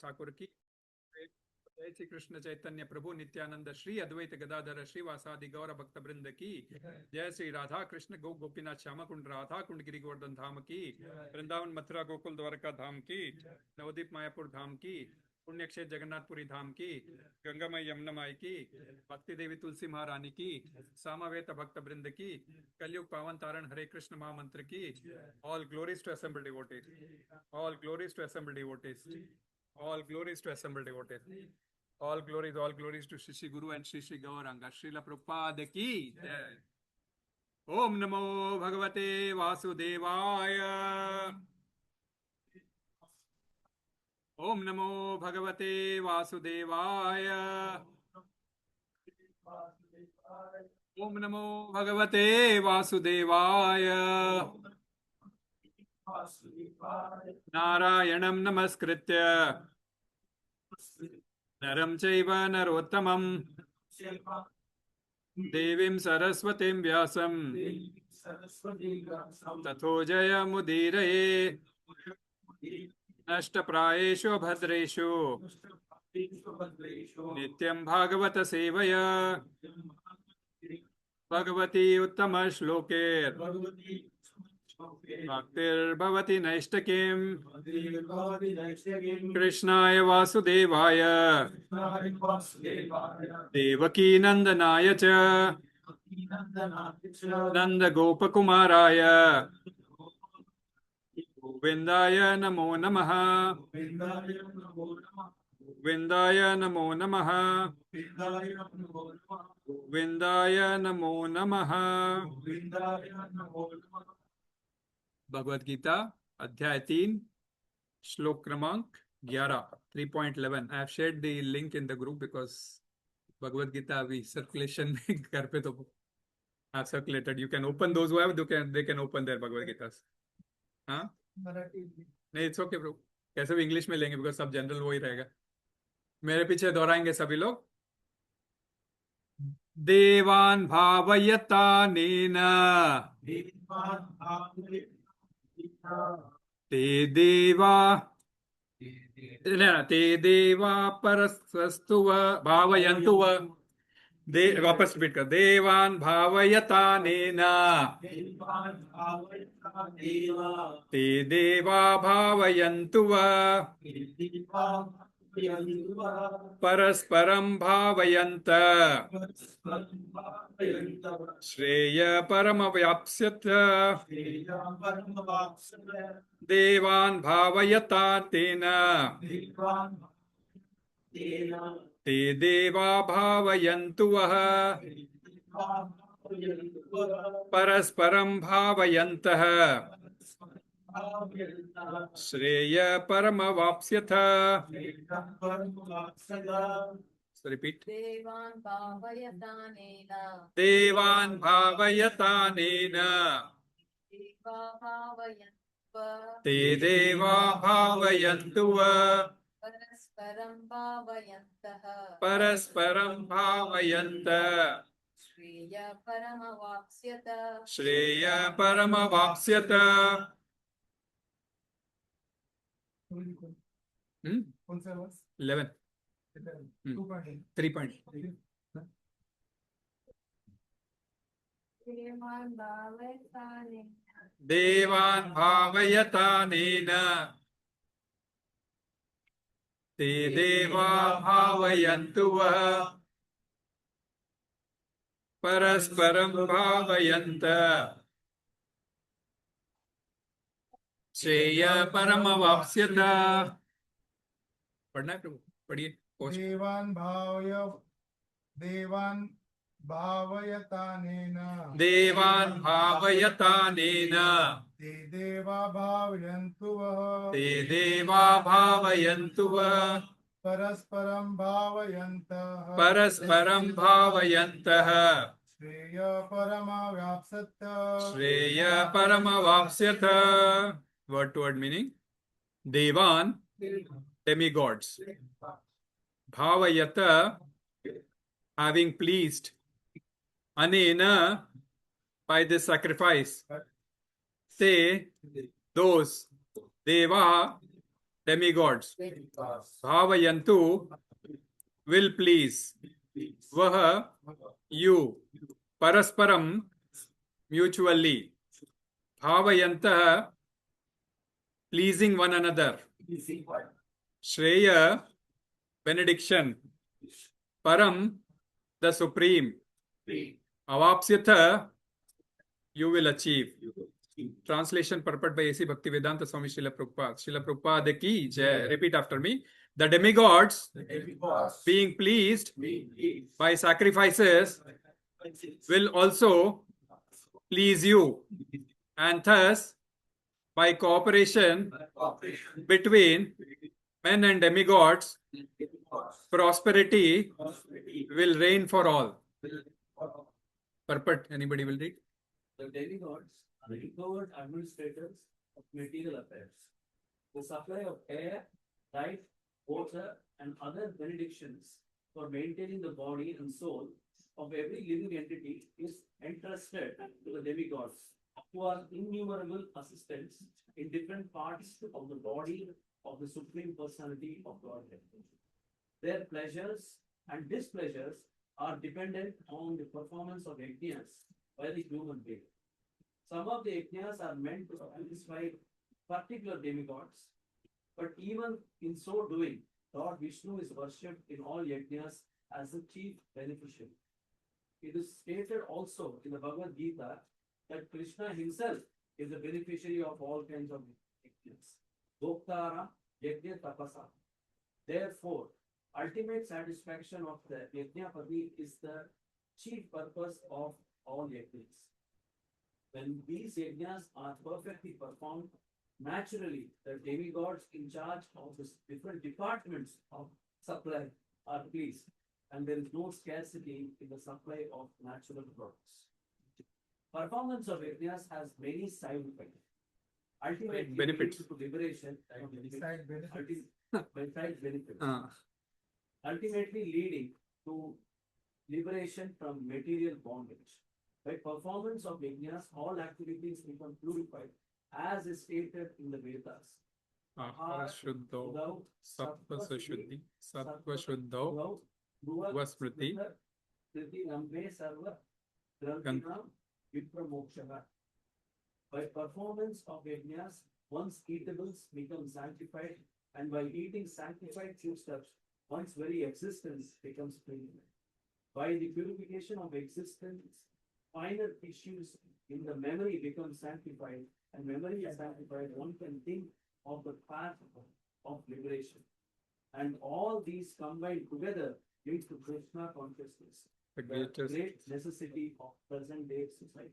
ठाकुर की जय श्री कृष्ण चैतन्य प्रभु नित्यानंद श्री अद्वैत गदाधर श्रीवासादि गौर भक्त वृंद की जय श्री राधा कृष्ण गौ गोपीनाथ श्याम कुंड राधा कुंड गिरी गोवर्धन धाम की वृंदावन मथुरा गोकुल द्वारका धाम की नवदीप मायापुर धाम की पुण्य क्षेत्र जगन्नाथपुरी धाम की गंगामय यमुना माई की भक्ति देवी तुलसी महारानी की सामवेत भक्त वृंद की कलयुग पावन तारण हरे कृष्ण महामंत्र की all glories to assembled devotees all glories to assembled devotees all glories to assembled devotees all glories to Shri Guru and Shri Gauranga Srila Prabhupada ki jai Om Namo Bhagavate Vasudevaya Om Namo Bhagavate Vasudevaya Om Namo Bhagavate Vasudevaya नारायणं नमस्कृत्य नरं चैव नरोत्तमं देवीं सरस्वतीं व्यासं ततो जयमुदीरये नष्टप्रायेषु भद्रेषु नित्यं भागवत सेवया भगवती उत्तम श्लोके भक्तिर्भवति नैष्ठिकीम् कृष्णाय वासुदेवाय देवकी नंदनाय च नंदगोपकुमाराय गोविन्दाय नमो नमः गोविन्दाय नमो नमः गोविन्दाय नमो नमः भगवद गीता अध्याय 3 श्लोक क्रमांक 11 3.11 I have shared the link in the group because Bhagavad Gita अभी सर्कुलेशन में घर पे तो I have circulated. You can open those who have they can open their Bhagavad गीतास. हाँ नहीं इट्स ओके ब्रो कैसे भी इंग्लिश में लेंगे बिकॉज सब जनरल वो ही रहेगा. मेरे पीछे दोहराएंगे सभी लोग. देवान भावयतानेन ते देवा परस्वस्तु भावयन्तु वापस रिपीट कर. देवान भावयतानेन ते देवा भावयन्तु परस्परं भावयन्त श्रेय परमवाप्स्यथ देवान् भावयतानेन ते देवा भावयन्तु परस्परं भावयन्तः श्रेय परमवाप्स्यथ. रिपीट. देवान् भावयतानेन ते देवा भावयन्तु परस्परं भावयन्तः श्रेय परमवाप्स्यथ. 11 3 point. देवान् भावयतानेन ते देवा भावयन्तु परस्परं भावयन्तः श्रेय परमवाप्स्यथ. पढ़ना है प्रभु पढ़िए. देवान् भावयतानेन देवान् भावयतानेन ते देवा भावयन्तु ते देवा भावयन्तु परस्परं भावयन्तः श्रेय परमवाप्स्यथ श्रेय परमवाप्स्यथ. Word to word meaning. Devan, demigods. Bhavayata, having pleased. Anena, by this sacrifice. Te, those. Deva, demigods. Bhāvayantu will please. Vah you. Parasparaṁ mutually. Bhāvayantaḥ pleasing one another. Śreyaḥ benediction. Param the supreme. Avāpsyatha you will achieve. Translation purport by A.C. Bhaktivedanta Swami Srila Prabhupada. Srila Prabhupada ki jai. Repeat after me. The demigods being pleased by sacrifices will also please you, and thus by cooperation between men and demigods, prosperity will reign for all. Purport, anybody will read? The demigods are empowered administrators of material affairs. The supply of air, light, water, and other benedictions for maintaining the body and soul of every living entity is entrusted to the demigods, who are innumerable assistants in different parts of the body of the Supreme Personality of Godhead. Their pleasures and displeasures are dependent on the performance of yajnas by the human being. Some of the yajnas are meant to satisfy particular demigods, but even in so doing, Lord Vishnu is worshipped in all yajnas as the chief beneficiary. It is stated also in the Bhagavad Gita that Krishna himself is the beneficiary of all kinds of yajnas. Bhoktara yajna tapasa. Therefore, ultimate satisfaction of the yajnapati is the chief purpose of all yajnas. When these yajnas are perfectly performed, naturally the demigods in charge of the different departments of supply are pleased, and there is no scarcity in the supply of natural products. Performance of yajnas has many side effects. Ultimately, Benefits. leads to liberation. Side benefits. Besides benefits. Ultimately leading to liberation from material bondage. By performance of yajnas, all activities become purified, as is stated in the Vedas. Shuddho, Sattva Sushudhi, Sattva Shuddho, Vasmriti, Kriti Rambe Sarva, Grantinam, Vipramokshaha. By performance of yajnas, one's eatables become sanctified, and by eating sanctified foodstuffs, one's very existence becomes clean. By the purification of existence, finer tissues in the memory become sanctified, and memory is sanctified, one can think of the path of liberation. And all these combined together lead to Krishna consciousness, the the great necessity of present day society.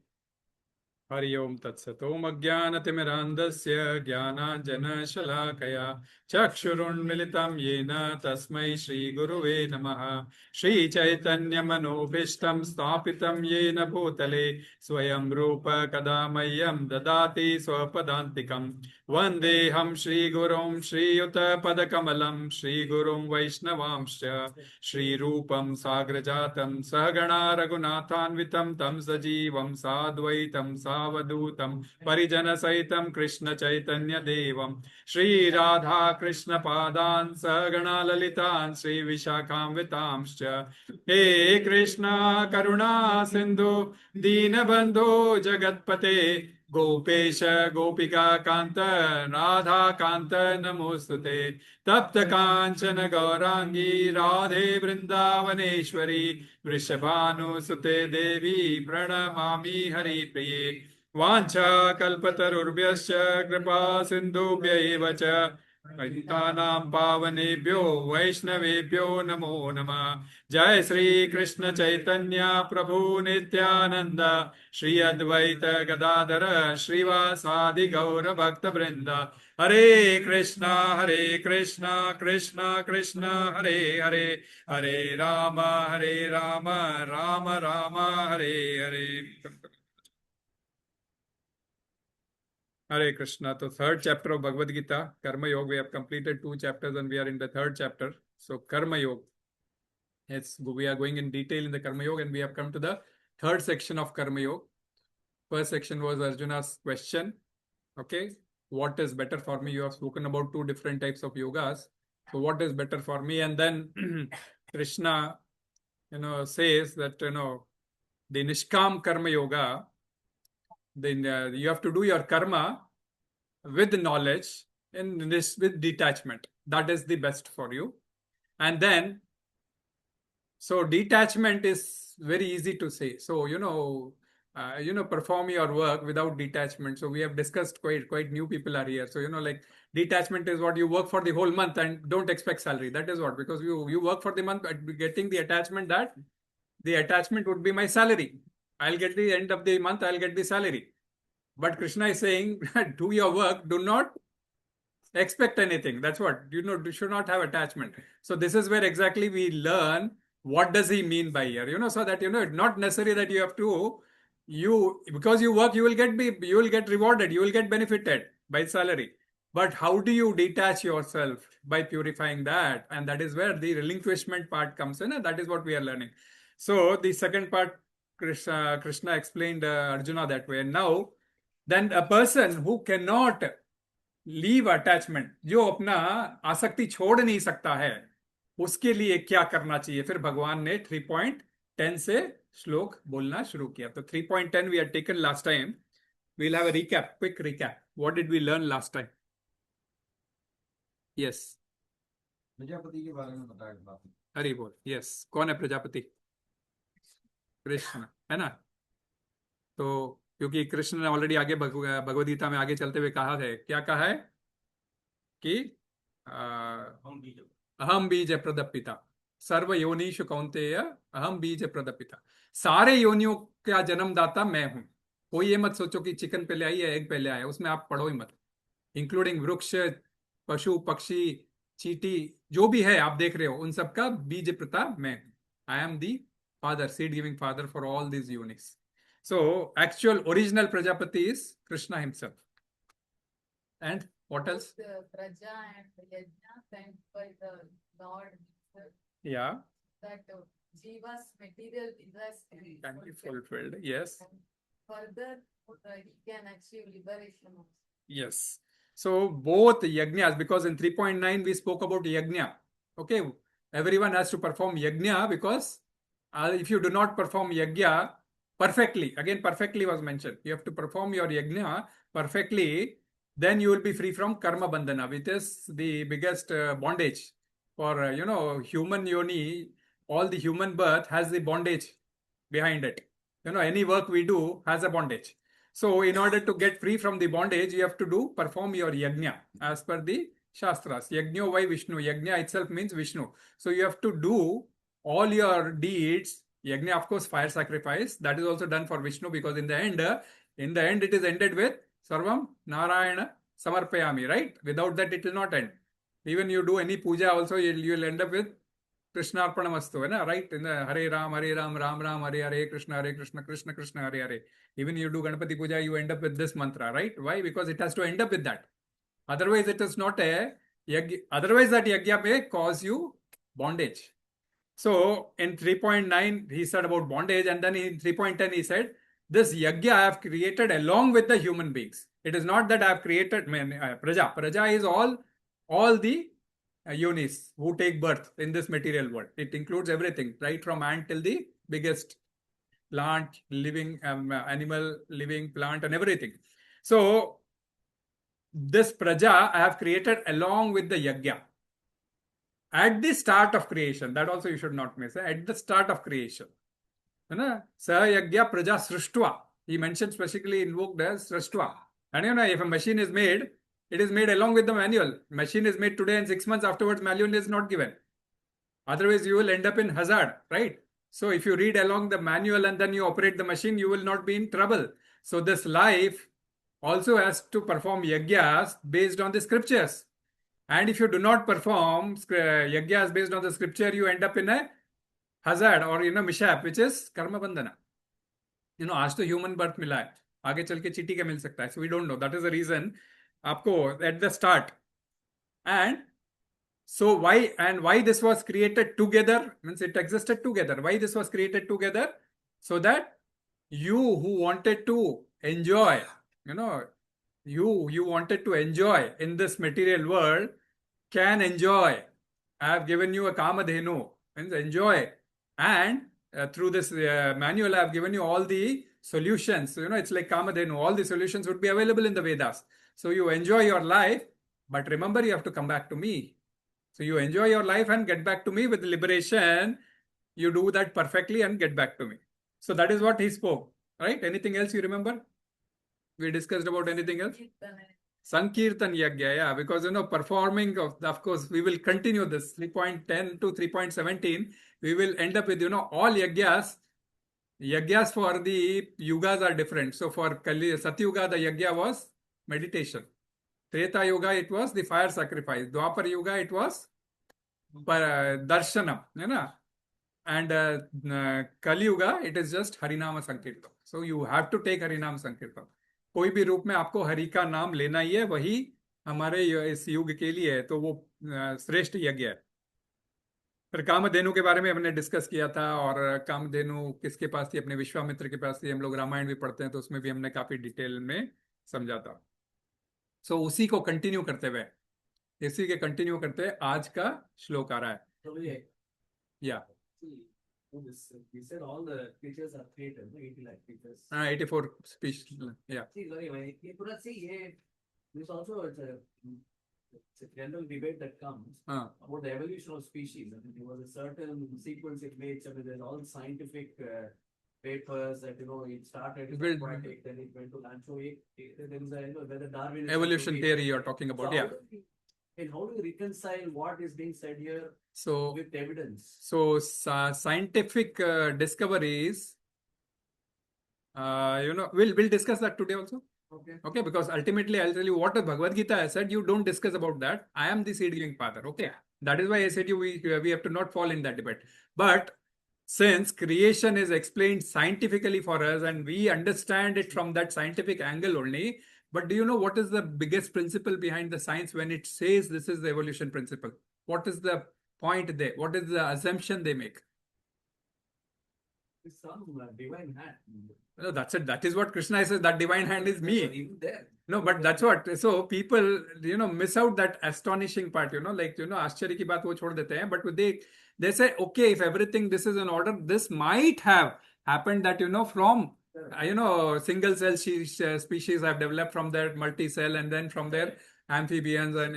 Hari Om Tat Sat. Om Ajnanatimirandasya Jnananjana Shalakaya Chakshurunmilitam Yena Tasmai Shri Guruve Namaha. Shri Chaitanya Manobhishtam Sthapitam Yena Bhutale Swayam Rupa Kadamayam Dadati Swapadantikam Vandeham Shri Gurum Shri Yuta Padakamalam Shri Gurum Vaishnavamscha Shri Rupam Sagrajatam Sahagana Raghunathanvitam Tam Sajivam Sadvaitam Savadutam Parijana Saitam Krishna Chaitanya Devam Shri Radha Krishna Padan Sahagana Lalitan Shri Vishakam Vitamscha He Krishna Karuna Sindhu Dinabandhu Jagatpate Gopesha Gopika Kanta Radha Kanta Namostute Tapta Kanchana Gaurangi Radhe Vrindavaneshwari Vrishabhanu Sute Devi Pranamami Hari Priye Vancha Kalpatarurvyascha Kripa Sindhubhya Evacha Paitanam Pavanebhyo Vaishnavebhyo Namo Namah Jai Sri Krishna Chaitanya Prabhu Nityananda Shri Advaita Gadadhara Srivasadi Gaura Bhakta Vrinda Hare Krishna Krishna Krishna Hare Hare Hare Rama Rama Rama Hare Hare Hare Krishna. So third chapter of Bhagavad Gita, Karma Yoga. We have completed 2 chapters and we are in the 3rd chapter. So Karma Yoga. Yes, we are going in detail in the Karma Yoga and we have come to the 3rd section of Karma Yoga. First section was Arjuna's question. Okay. what is better for me. You have spoken about two different types of yogas. So what is better for me? And then Krishna, says that, the Nishkam Karma Yoga, then you have to do your karma with knowledge and this with detachment. That is the best for you. And then, so detachment is very easy to say. So, perform your work without detachment. So we have discussed quite new people are here. So, like detachment is what you work for the whole month and don't expect salary. That is what, because you work for the month, but getting the attachment that the attachment would be my salary. I'll get the end of the month, I'll get the salary. But Krishna is saying, do your work, do not expect anything. That's what, you should not have attachment. So this is where exactly we learn what does he mean by here, so that, it's not necessary that you have to, because you work, you will get rewarded, you will get benefited by salary. But how do you detach yourself? By purifying that. And that is where the relinquishment part comes in. And that is what we are learning. So the second part, Krishna explained Arjuna that way. And now, then a person who cannot leave attachment, जो अपना आसक्ति छोड़ नहीं सकता है, उसके लिए क्या करना चाहिए? फिर भगवान ने 3.10 से श्लोक बोलना शुरू किया. तो 3.10 we had taken last time. We'll have a recap, quick recap. What did we learn last time? Yes. Prajapati के बारे में बताया. हरि बोल. Yes. कौन है प्रजापति? कृष्ण, है ना? तो क्योंकि कृष्ण ने ऑलरेडी आगे भगवद गीता में आगे चलते हुए कहा है, क्या कहा है कि अहम बीज प्रदपिता सर्व योनिषु कौन्तेय अहम बीज प्रदपिता. सारे योनियों का जन्मदाता मैं हूं. कोई ये मत सोचो कि चिकन पहले आई है एग पहले आया, उसमें आप पढ़ो ही मत. इंक्लूडिंग वृक्ष, पशु, पक्षी, चींटी, जो भी है आप देख रहे हो, उन सबका बीज प्रता मैं हूं. I am the father, seed giving father for all these योनिस. So, actual original Prajapati is Krishna himself. And what else? The Praja and the Yajna sent by the Lord himself. Yeah. That Jiva's material desires Can be fulfilled. Yes. And further, he can achieve liberation also. Yes. So, both yajnas, because in 3.9 we spoke about yajna. Okay. Everyone has to perform yajna, because if you do not perform yajna perfectly, again perfectly was mentioned, you have to perform your yajna perfectly, then you will be free from karma bandhana, which is the biggest bondage for human yoni. All the human birth has the bondage behind it. Any work we do has a bondage. So in order to get free from the bondage, you have to perform your yajna as per the shastras. Yajno vai Vishnu. Yajna itself means Vishnu. So you have to do all your deeds. Yajna, of course, fire sacrifice, that is also done for Vishnu, because in the end it is ended with Sarvam Narayana Samarpayami, right? Without that it will not end. Even you do any puja also, you will end up with Krishna Arpanamastu, right? In the Hare Ram, Ram Ram, Hare Hare, Krishna Krishna, Krishna Hare Hare. Even you do Ganapati puja, you end up with this mantra, right? Why? Because it has to end up with that. Otherwise it is not a yajna. Otherwise that yajna may cause you bondage. So in 3.9 he said about bondage, and then in 3.10 he said, this yajna I have created along with the human beings. It is not that I have created praja. Praja is all the yonis who take birth in this material world. It includes everything, right from ant till the biggest plant, living animal, living plant, and everything. So this praja I have created along with the yajna. At the start of creation, that also you should not miss. At the start of creation, sa yajna praja srishtva. He mentioned specifically invoked as srishtva. And if a machine is made, it is made along with the manual. Machine is made today and 6 months afterwards, manual is not given. Otherwise, you will end up in hazard, right? So if you read along the manual and then you operate the machine, you will not be in trouble. So this life also has to perform yajnas based on the scriptures. And if you do not perform yajnas based on the scripture, you end up in a hazard or mishap, which is karma bandhana. आज तो human birth मिला है, आगे चल के चीटी का मिल सकता है. So we don't know. That is the reason आपको at the start. And so why this was created together, means it existed together. Why this was created together? So that you who wanted to enjoy, you wanted to enjoy in this material world can enjoy. I have given you a kamadhenu, means enjoy. And through this manual, I have given you all the solutions. So, it's like kamadhenu. All the solutions would be available in the Vedas. So you enjoy your life, but remember you have to come back to me. So you enjoy your life and get back to me with liberation. You do that perfectly and get back to me. So that is what he spoke. Right? Anything else you remember? We discussed about anything else? Sankirtan Yagya, yeah, because performing of course, we will continue this 3.10 to 3.17. We will end up with all yagyas. Yagyas for the yugas are different. So for Satyuga, the yagya was meditation. Treta Yuga, it was the fire sacrifice. Dwapar Yuga, it was darshanam. And Kali Yuga, it is just Harinama Sankirtan. So you have to take Harinama Sankirtan. कोई भी रूप में आपको हरि का नाम लेना ही है, वही हमारे इस युग के लिए है, तो वो श्रेष्ठ यज्ञ है। फिर कामधेनु के बारे में हमने डिस्कस किया था, और कामधेनु किसके पास थी? अपने विश्वामित्र के पास थी। हम लोग रामायण भी पढ़ते हैं तो उसमें भी हमने काफी डिटेल में समझा था। सो उसी को कंटिन्यू करते हुए, इसी के कंटिन्यू करते आज का श्लोक आ रहा है। या You said all the creatures are created, 80 lakh creatures. 84 species. Yeah. See, sorry, there's also it's a general debate that comes about the evolution of species. I mean, there was a certain sequence it made. I mean, there's all scientific papers that it started aquatic, then it went to land. So there is whether Darwin Evolution theory you're talking about, yeah. And how do you reconcile what is being said here with evidence? So scientific discoveries, we'll discuss that today also. Okay, because ultimately I'll tell you what the Bhagavad Gita has said. You don't discuss about that. I am the seed-giving father. Okay, that is why I said we have to not fall in that debate. But since creation is explained scientifically for us and we understand it from that scientific angle only, but do you know what is the biggest principle behind the science when it says this is the evolution principle? What is the point there? What is the assumption they make? Some divine hand. No, that's it. That is what Krishna says. That divine hand is me. No, but that's what. So people, miss out that astonishing part. आश्चर्य की बात वो छोड़ देते हैं. But they say, okay, if everything this is in order, this might have happened that from single cell species have developed from their multi-cell, and then from their amphibians, and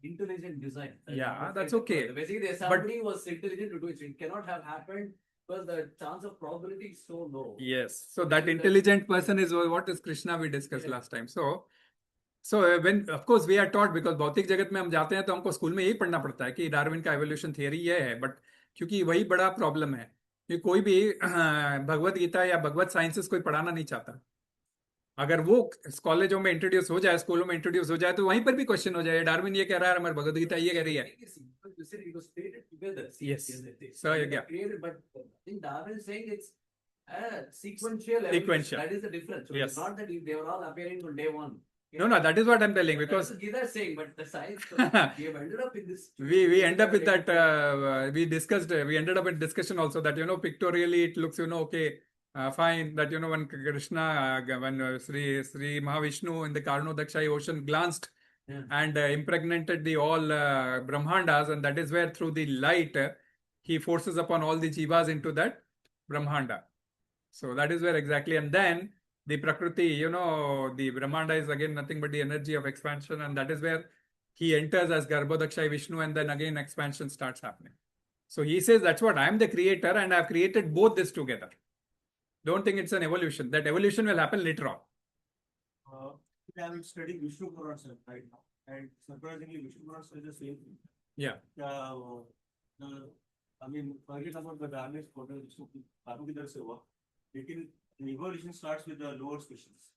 intelligent design. Yeah, that's okay. Basically, somebody was intelligent to do it. It cannot have happened because the chance of probability is so low. Yes. So that intelligent person is what is Krishna we discussed last time. So when of course we are taught, because भौतिक जगत में हम जाते हैं तो हमको school में यही पढ़ना पड़ता है कि डार्विन का एवोल्यूशन थियरी ये है, बट क्योंकि वही बड़ा प्रॉब्लम है कि कोई भी भगवत गीता या भगवत साइंसेस कोई पढ़ाना नहीं चाहता। अगर वो कॉलेजों में इंट्रोड्यूस हो जाए, स्कूलों में इंट्रोड्यूस हो जाए, तो वहीं पर भी क्वेश्चन हो जाए, डार्विन ये कह रहा है, हमारी भगवत गीता ये कह रही है। Yes. So yeah. But I think Darwin is saying it's sequential. That is the difference. So yes. It's not that they were all appearing on day one. No, that is what I'm telling, because Gita is saying, but the science we have ended up in this. We end up with that. We ended up in discussion also that pictorially it looks okay. Fine, that when Krishna, when Sri Mahavishnu in the Karnodakshai ocean glanced and impregnated the all Brahmandas, and that is where through the light he forces upon all the jivas into that Brahmanda. So that is where exactly, and then the Prakriti, the Brahmanda is again nothing but the energy of expansion, and that is where he enters as Garbhodakshai Vishnu, and then again expansion starts happening. So he says that's what I am the creator, and I have created both this together. Don't think it's an evolution. That evolution will happen later on. I am studying Vishnu Puran right now, and surprisingly, Vishnu Puran says the same thing. Yeah. I mean, forget about the darkness portal, evolution starts with the lower species.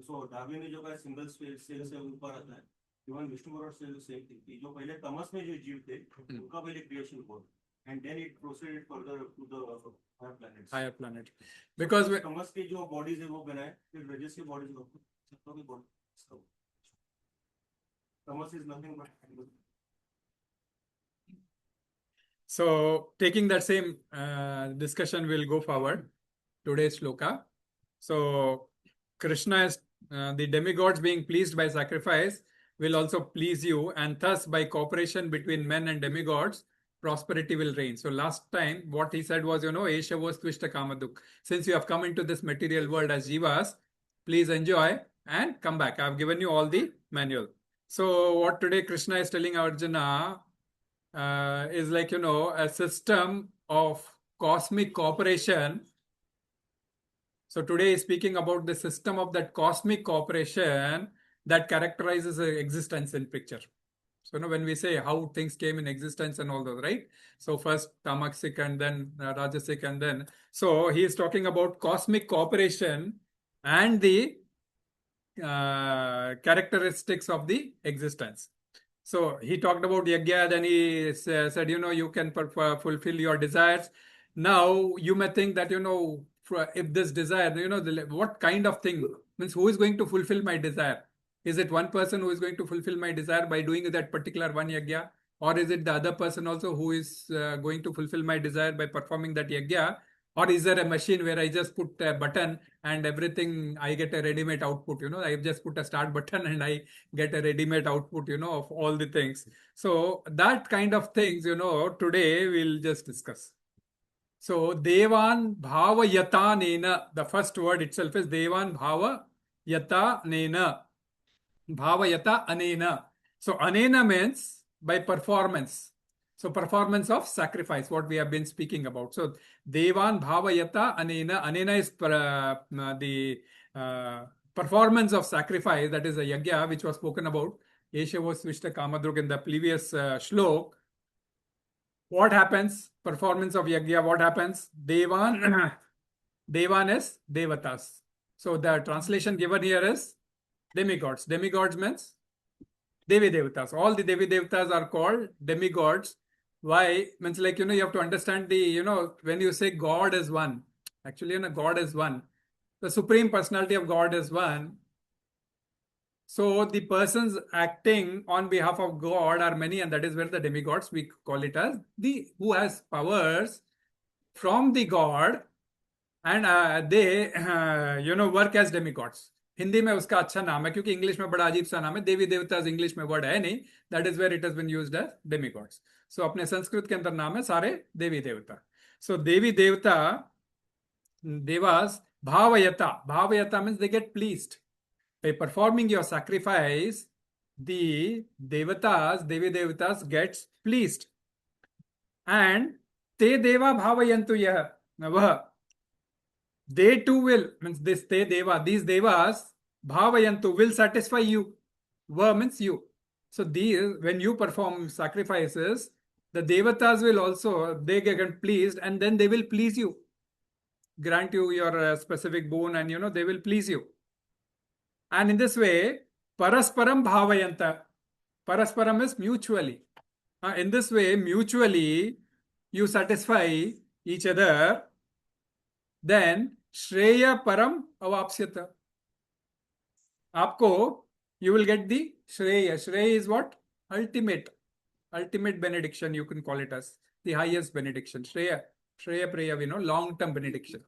So Darwin ने जो कहा single cell से ऊपर आता है, even Vishnu Puran says the same thing. जो पहले तमस में जो जीव थे, उनका पहले creation हुआ, and then it proceeded further to the higher planets. Higher planet, because तमस के जो bodies है वो बनाए, फिर रजस के bodies को सबको के bodies. Tamas is nothing but. So taking that same discussion, we'll go forward. Today's shloka. So Krishna is the demigods being pleased by sacrifice will also please you, and thus by cooperation between men and demigods, prosperity will reign. So last time what he said was, Esha was Twishta Kamaduk. Since you have come into this material world as jivas, please enjoy and come back. I have given you all the manual. So what today Krishna is telling Arjuna is like, a system of cosmic cooperation. So today is speaking about the system of that cosmic cooperation that characterizes existence in picture. So when we say how things came in existence and all those, right? So first tamasic and then rajasic and then. So he is talking about cosmic cooperation and the characteristics of the existence. So he talked about yajna, then he said, you can fulfill your desires. Now you may think that, if this desire, what kind of thing, means who is going to fulfill my desire? Is it one person who is going to fulfill my desire by doing that particular one yajna? Or is it the other person also who is going to fulfill my desire by performing that yajna? Or is there a machine where I just put a button and everything, I get a ready-made output, I just put a start button and I get a ready-made output, of all the things. So that kind of things, today we'll just discuss. So devān bhāvayatānena, the first word itself is devān bhāvayatānena, bhāvayatānena. So anena means by performance. So performance of sacrifice, what we have been speaking about. So devān bhāvayatānena, anena is the performance of sacrifice, that is a yajna which was spoken about. Esha was Svishta Kamadruk in the previous shlok. What happens? Performance of yajna, what happens? Devān, devān is devatas. So the translation given here is demigods. Demigods means Devi Devatas. All the Devi Devatas are called demigods. Why? Means like, you have to understand the, when you say God is one, actually, God is one. The Supreme Personality of God is one. So the persons acting on behalf of God are many, and that is where the demigods, we call it as who has powers from the God, and they, work as demigods. Hindi में उसका अच्छा नाम है, क्योंकि English में बड़ा अजीब सा नाम है. देवी देवता इंग्लिश में वर्ड है नहीं. That is where it has been used as demigods. So अपने संस्कृत के अंदर नाम है सारे देवी देवता. सो देवी देवता, devas, bhavayata. Bhavayata means they get pleased. By performing your sacrifice, the devatas, devi devatas gets pleased. And te deva bhavayantu yah. Vah. They too will, means this te deva, these devas, bhavayantu, will satisfy you. Va means you. So these, when you perform sacrifices, the devatas will also, they get pleased, and then they will please you. Grant you your specific boon, and they will please you. And in this way, parasparaṁ bhāvayanta. Parasparam is mutually. In this way, mutually, you satisfy each other. Then śreyaḥ param avāpsyatha. Aapko, you will get the śreyaḥ. Śreyaḥ is what? Ultimate benediction, you can call it as the highest benediction. Śreyaḥ praya, we know, long-term benediction.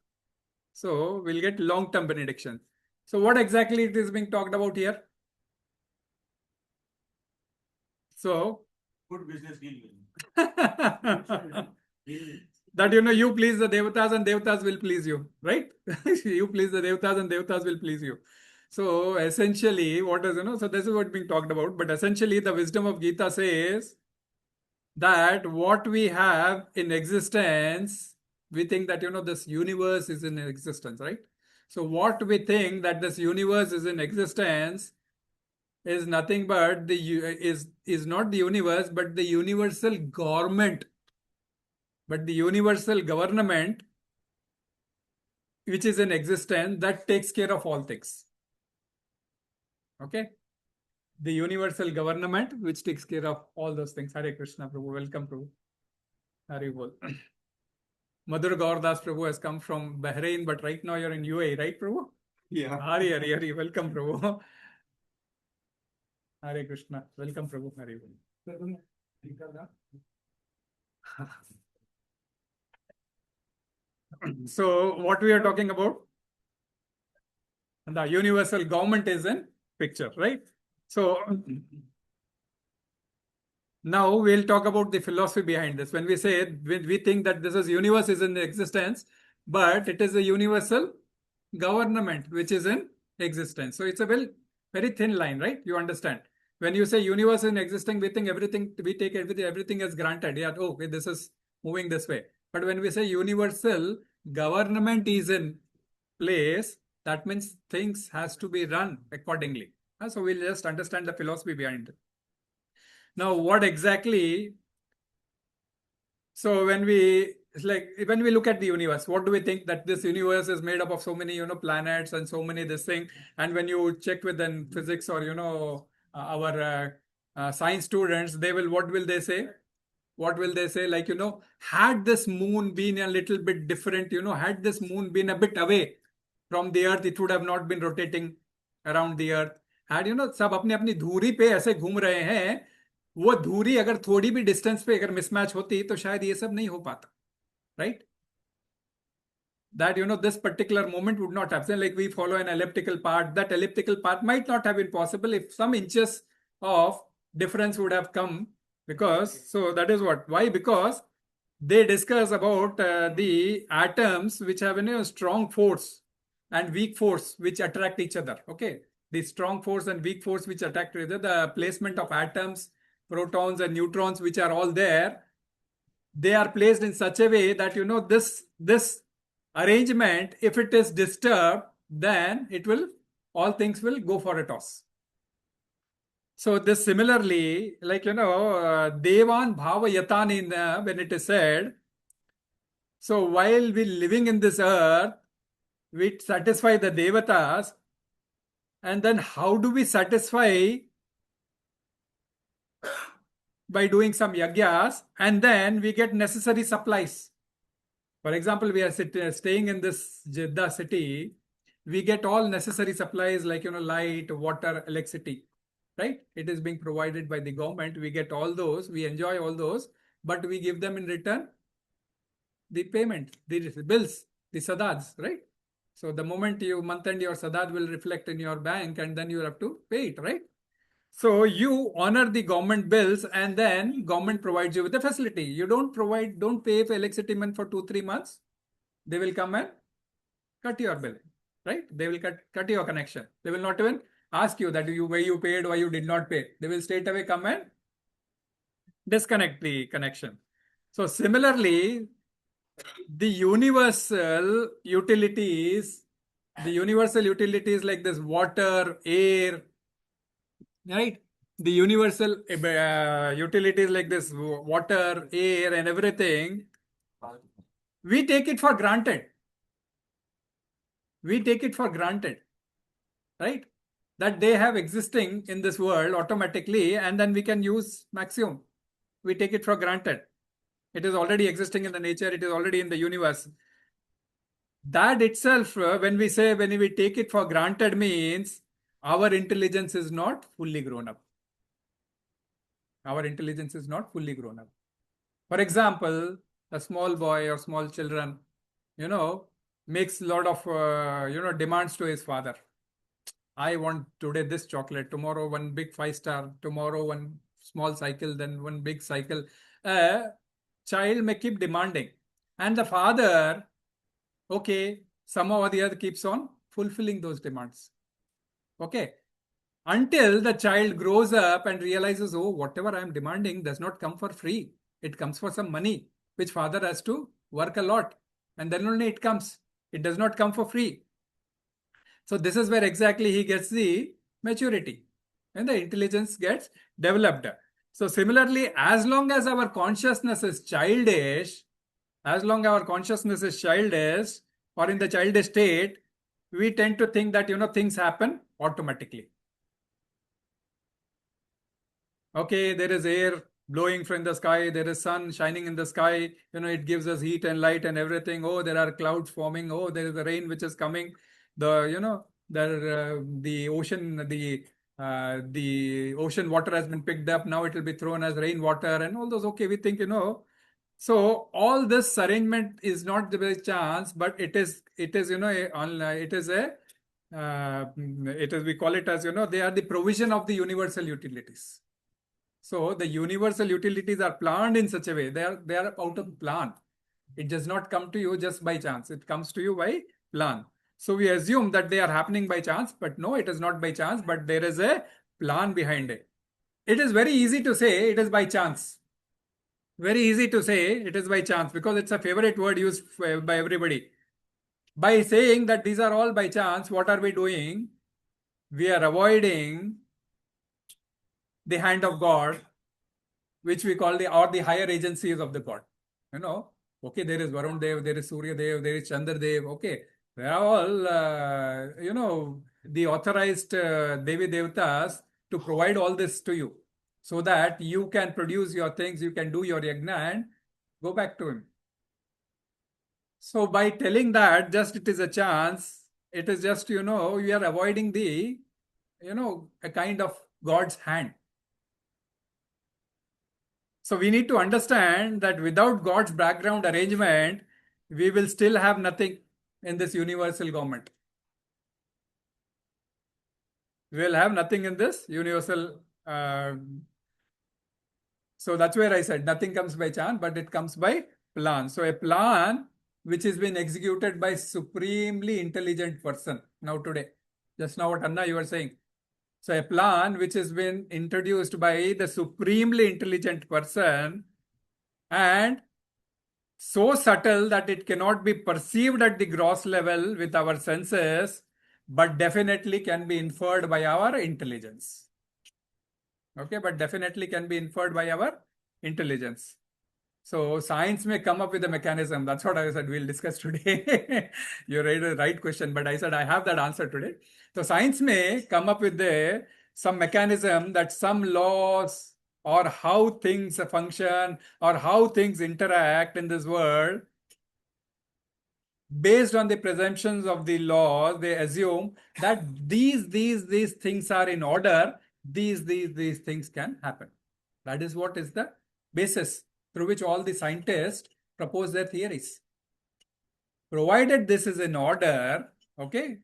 So we'll get long-term benediction. So what exactly it is being talked about here? So Good business deal. that you please the devatas and devatas will please you, right? You please the devatas and devatas will please you. So essentially, what is, so this is what being talked about. But essentially, the wisdom of Gita says that what we have in existence, we think that, this universe is in existence, right? So what we think that this universe is in existence is nothing but is not the universe, but the universal government. But the universal government, which is in existence, that takes care of all things. Okay? The universal government, which takes care of all those things. Hare Krishna, Prabhu. Welcome, Prabhu. Hare Bol. Madhur Gauradas Prabhu has come from Bahrain, but right now you're in UAE, right, Prabhu? Yeah. Hare. Welcome, Prabhu. Hare Krishna. Welcome, Prabhu. Hare Bol. So, what we are talking about? And the universal government is in picture, right? So now we'll talk about the philosophy behind this. When we say, we think that this is universe is in existence, but it is a universal government which is in existence. So it's a very thin line, right? You understand? When you say universe is existing, we think everything, we take everything as granted. Yeah, oh, okay, this is moving this way. But when we say universal government is in place, that means things has to be run accordingly. So we'll just understand the philosophy behind it. Now, what exactly? So when we look at the universe, what do we think? That this universe is made up of so many, planets and so many this thing. And when you check with then physics or, our science students, what will they say? What will they say? Like, had this moon been a little bit different, had this moon been a bit away from the earth, it would have not been rotating around the earth. Had, सब अपनी अपनी धुरी पे ऐसे घूम रहे हैं, वो धुरी अगर थोड़ी भी डिस्टेंस पे अगर मिसमैच होती तो शायद ये सब नहीं हो पाता, right? That, this particular moment would not have. Like we follow an elliptical path, that elliptical path might not have been possible if some inches of difference would have come. So that is what. Why? Because they discuss about the atoms which have a strong force and weak force which attract each other. Okay, the strong force and weak force which attract each other, the placement of atoms, protons and neutrons which are all there, they are placed in such a way that this arrangement, if it is disturbed, then all things will go for a toss. So this similarly, like devān bhāvayatānena, when it is said, so while we living in this earth, we satisfy the devatas, and then how do we satisfy? By doing some yagyas, and then we get necessary supplies. For example, we are staying in this Jeddah city, we get all necessary supplies like light, water, electricity, right? It is being provided by the government. We get all those, we enjoy all those, but we give them in return the payment, the bills, the sadads, right? So the moment you month end, your sadad will reflect in your bank, and then you have to pay it, right? So you honor the government bills, and then government provides you with the facility. You don't pay for electricity for 2-3 months. They will come and cut your bill, right? They will cut your connection. They will not even ask you that why you paid, why you did not pay. They will straight away come and disconnect the connection. So similarly, the universal utilities like this water, air, right? The universal utilities like this water, air and everything, we take it for granted. We take it for granted, right? That they have existing in this world automatically, and then we can use maximum. We take it for granted. It is already existing in the nature. It is already in the universe. That itself, when we take it for granted, means our intelligence is not fully grown up. Our intelligence is not fully grown up. For example, a small boy or small children, makes a lot of, demands to his father. I want today this chocolate, tomorrow one big 5-star, tomorrow one small cycle, then one big cycle. Child may keep demanding. And the father, okay, somehow or the other keeps on fulfilling those demands. Okay. Until the child grows up and realizes, oh, whatever I am demanding does not come for free. It comes for some money, which father has to work a lot. And then only it comes. It does not come for free. So this is where exactly he gets the maturity and the intelligence gets developed. So similarly, as long as our consciousness is childish, or in the childish state, we tend to think that, things happen automatically. Okay, there is air blowing from the sky, there is sun shining in the sky, it gives us heat and light and everything. Oh, there are clouds forming. Oh, there is a rain which is coming. The ocean water has been picked up. Now it will be thrown as rainwater and all those. Okay, we think, so all this arrangement is not the best chance, but it is a we call it as, they are the provision of the universal utilities. So the universal utilities are planned in such a way, they are out of plan. It does not come to you just by chance. It comes to you by plan. So we assume that they are happening by chance, but no, it is not by chance, but there is a plan behind it. It is very easy to say it is by chance. Very easy to say it is by chance because it's a favorite word used by everybody. By saying that these are all by chance, what are we doing? We are avoiding the hand of God, which we call the higher agencies of the God. Okay, there is Varun Dev, there is Surya Dev, there is Chandra Dev. Okay, they are all, the authorized Devi Devatas to provide all this to you so that you can produce your things, you can do your yajna and go back to him. So by telling that just it is a chance, it is just, you are avoiding the, a kind of God's hand. So we need to understand that without God's background arrangement, we will still have nothing in this universal government. We will have nothing in this universal. So that's where I said nothing comes by chance, but it comes by plan. So a plan which has been executed by supremely intelligent person. Now today, just now what Anna you were saying. So a plan which has been introduced by the supremely intelligent person and so subtle that it cannot be perceived at the gross level with our senses, but definitely can be inferred by our intelligence. Okay, but definitely can be inferred by our intelligence. So science may come up with a mechanism. That's what I said we'll discuss today. You raised the right question, but I said I have that answer today. So science may come up with some mechanism that some laws or how things function or how things interact in this world, based on the presumptions of the laws, they assume that these things are in order. These things can happen. That is what is the basis through which all the scientists propose their theories. Provided this is in order, okay,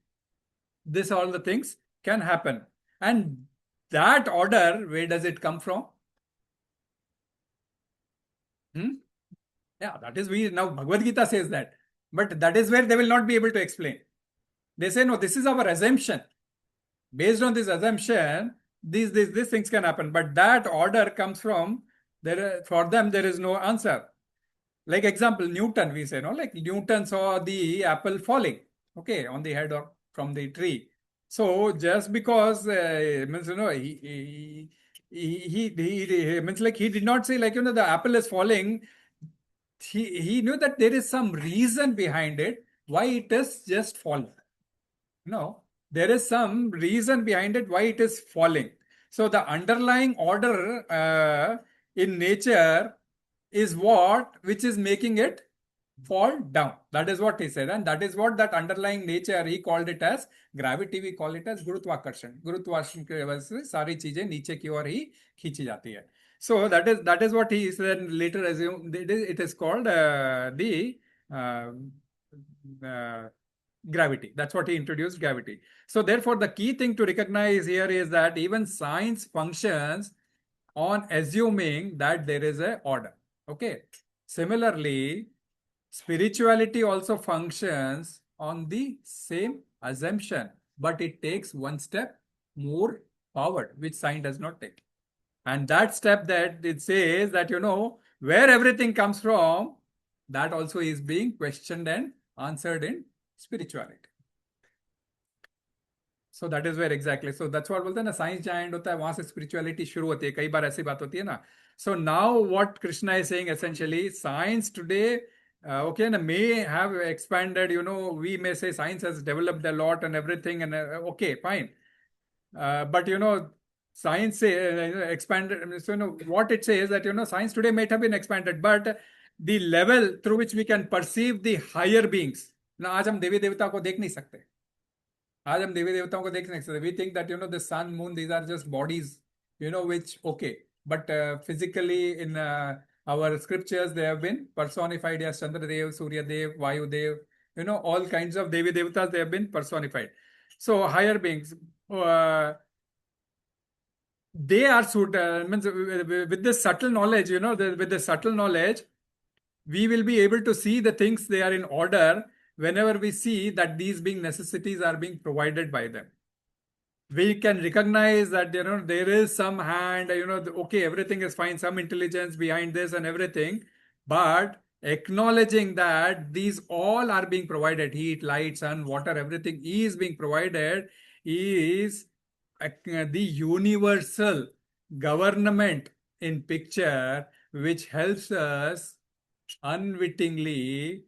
this all the things can happen. And that order, where does it come from? Yeah, that is now Bhagavad Gita says that. But that is where they will not be able to explain. They say, no, this is our assumption. Based on this assumption, these things can happen. But that order comes from, for them, there is no answer. Like example, Newton, we say, no, like Newton saw the apple falling, okay, on the head or from the tree. So just because, means, he means like he did not say like, the apple is falling. He knew that there is some reason behind it, why it is just falling. No, there is some reason behind it, why it is falling. So the underlying order in nature is which is making it fall down. That is what he said. And that is what that underlying nature, he called it as gravity, we call it as Gurutvaakarshan. Gurutvaakarshan की वजह से सारी चीजें नीचे की ओर ही खींची जाती है. So that is what he said. Later assumed it is called the gravity. That's what he introduced, gravity. So therefore, the key thing to recognize here is that even science functions on assuming that there is an order. Okay. Similarly, spirituality also functions on the same assumption, but it takes one step more forward, which science does not take. And that step that it says that, where everything comes from, that also is being questioned and answered in spirituality. So that is where exactly. So that's what बोलते हैं ना, science जहाँ end होता है वहाँ से spirituality शुरू होती है. कई बार ऐसी बात होती है ना. So now what Krishna is saying essentially, science today, okay, may have expanded. We may say science has developed a lot and everything, and okay, fine. But science expanded. So what it says that science today might have been expanded, but the level through which we can perceive the higher beings. Now, आज हम देवी देवता को देख नहीं सकते. आज हम देवी देवताओं को देख नहीं सकते. We think that the sun, moon, these are just bodies, which okay, but physically in our scriptures they have been personified as Chandra Dev, Surya Dev, Vayu Dev, all kinds of Devi Devatas they have been personified. So higher beings, they are means with this subtle knowledge, with the subtle knowledge, we will be able to see the things they are in order whenever we see that these being necessities are being provided by them. We can recognize that there is some hand, okay, everything is fine, some intelligence behind this and everything, but acknowledging that these all are being provided, heat, light, sun, water, everything is being provided, is the universal government in picture, which helps us unwittingly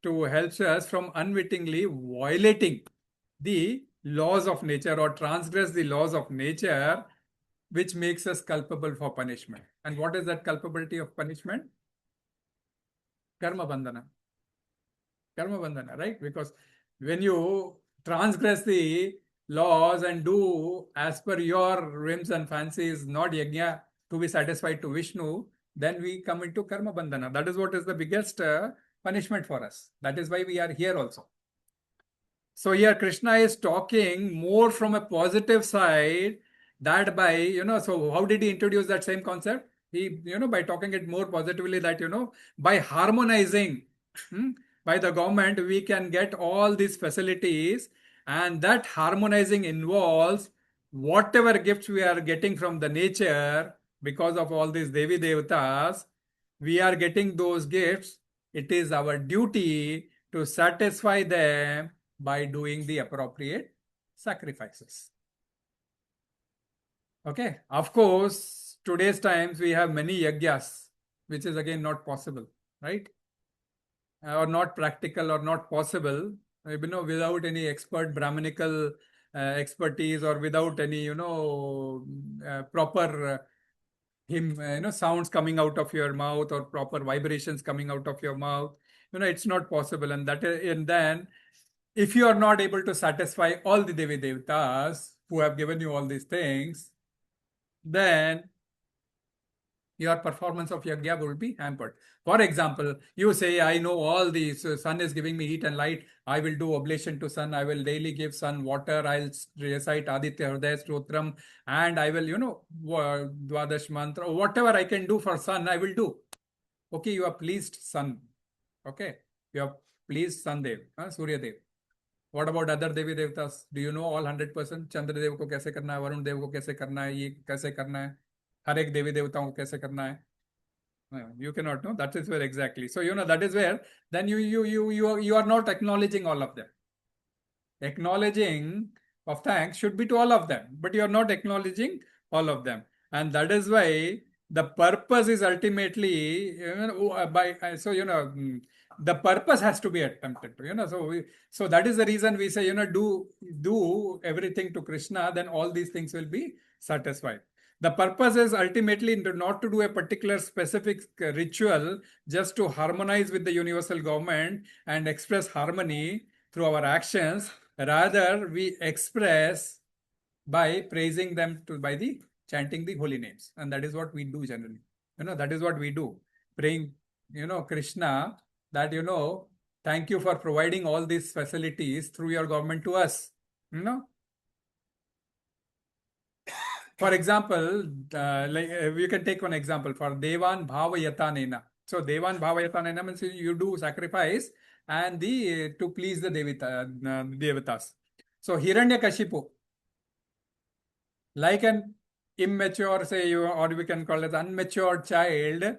helps us from unwittingly violating the laws of nature or transgress the laws of nature, which makes us culpable for punishment. And what is that culpability of punishment? Karma bandhana. Karma bandhana, right? Because when you transgress the laws and do as per your whims and fancies, not yajna, to be satisfied to Vishnu, then we come into karma bandhana. That is what is the biggest punishment for us. That is why we are here also. So here Krishna is talking more from a positive side, that by, so how did he introduce that same concept? He, by talking it more positively, that, by harmonizing by the government, we can get all these facilities, and that harmonizing involves whatever gifts we are getting from the nature because of all these Devi Devatas, we are getting those gifts. It is our duty to satisfy them by doing the appropriate sacrifices. Okay, of course, today's times we have many yagyas, which is again not possible, right? Or not practical or not possible, without any expert Brahminical expertise, or without any, proper sounds coming out of your mouth, or proper vibrations coming out of your mouth. It's not possible. And then if you are not able to satisfy all the Devi Devatas who have given you all these things, then your performance of yajna will be hampered. For example, you say, I know all these, sun is giving me heat and light, I will do oblation to sun, I will daily give sun water, I'll recite Aditya Hridaya Stotram, and I will, Dwadash Mantra, whatever I can do for sun, I will do. Okay, you are pleased sun. Okay, you are pleased Sundev, Surya Dev. What about other Devi Devatas? Do you know all 100%? Chandra Dev को कैसे करना है, वरुण देव को कैसे करना है, ये कैसे करना है, हर एक देवी देवताओं को कैसे करना है? You cannot know. That is where exactly. So that is where then you are not acknowledging all of them. Acknowledging of thanks should be to all of them, but you are not acknowledging all of them, and that is why the purpose is ultimately the purpose has to be attempted to, so that is the reason we say, do everything to Krishna, then all these things will be satisfied. The purpose is ultimately not to do a particular specific ritual just to harmonize with the universal government and express harmony through our actions. Rather, we express by praising them by the chanting the holy names, and that is what we do generally. That is what we do, praying, Krishna, that, thank you for providing all these facilities through your government to us. For example, you can take one example for devān bhāvayatānena. So devān bhāvayatānena means you do sacrifice and to please the devatas. So Hiranyakashipu, like an immature, or we can call it unmatured child,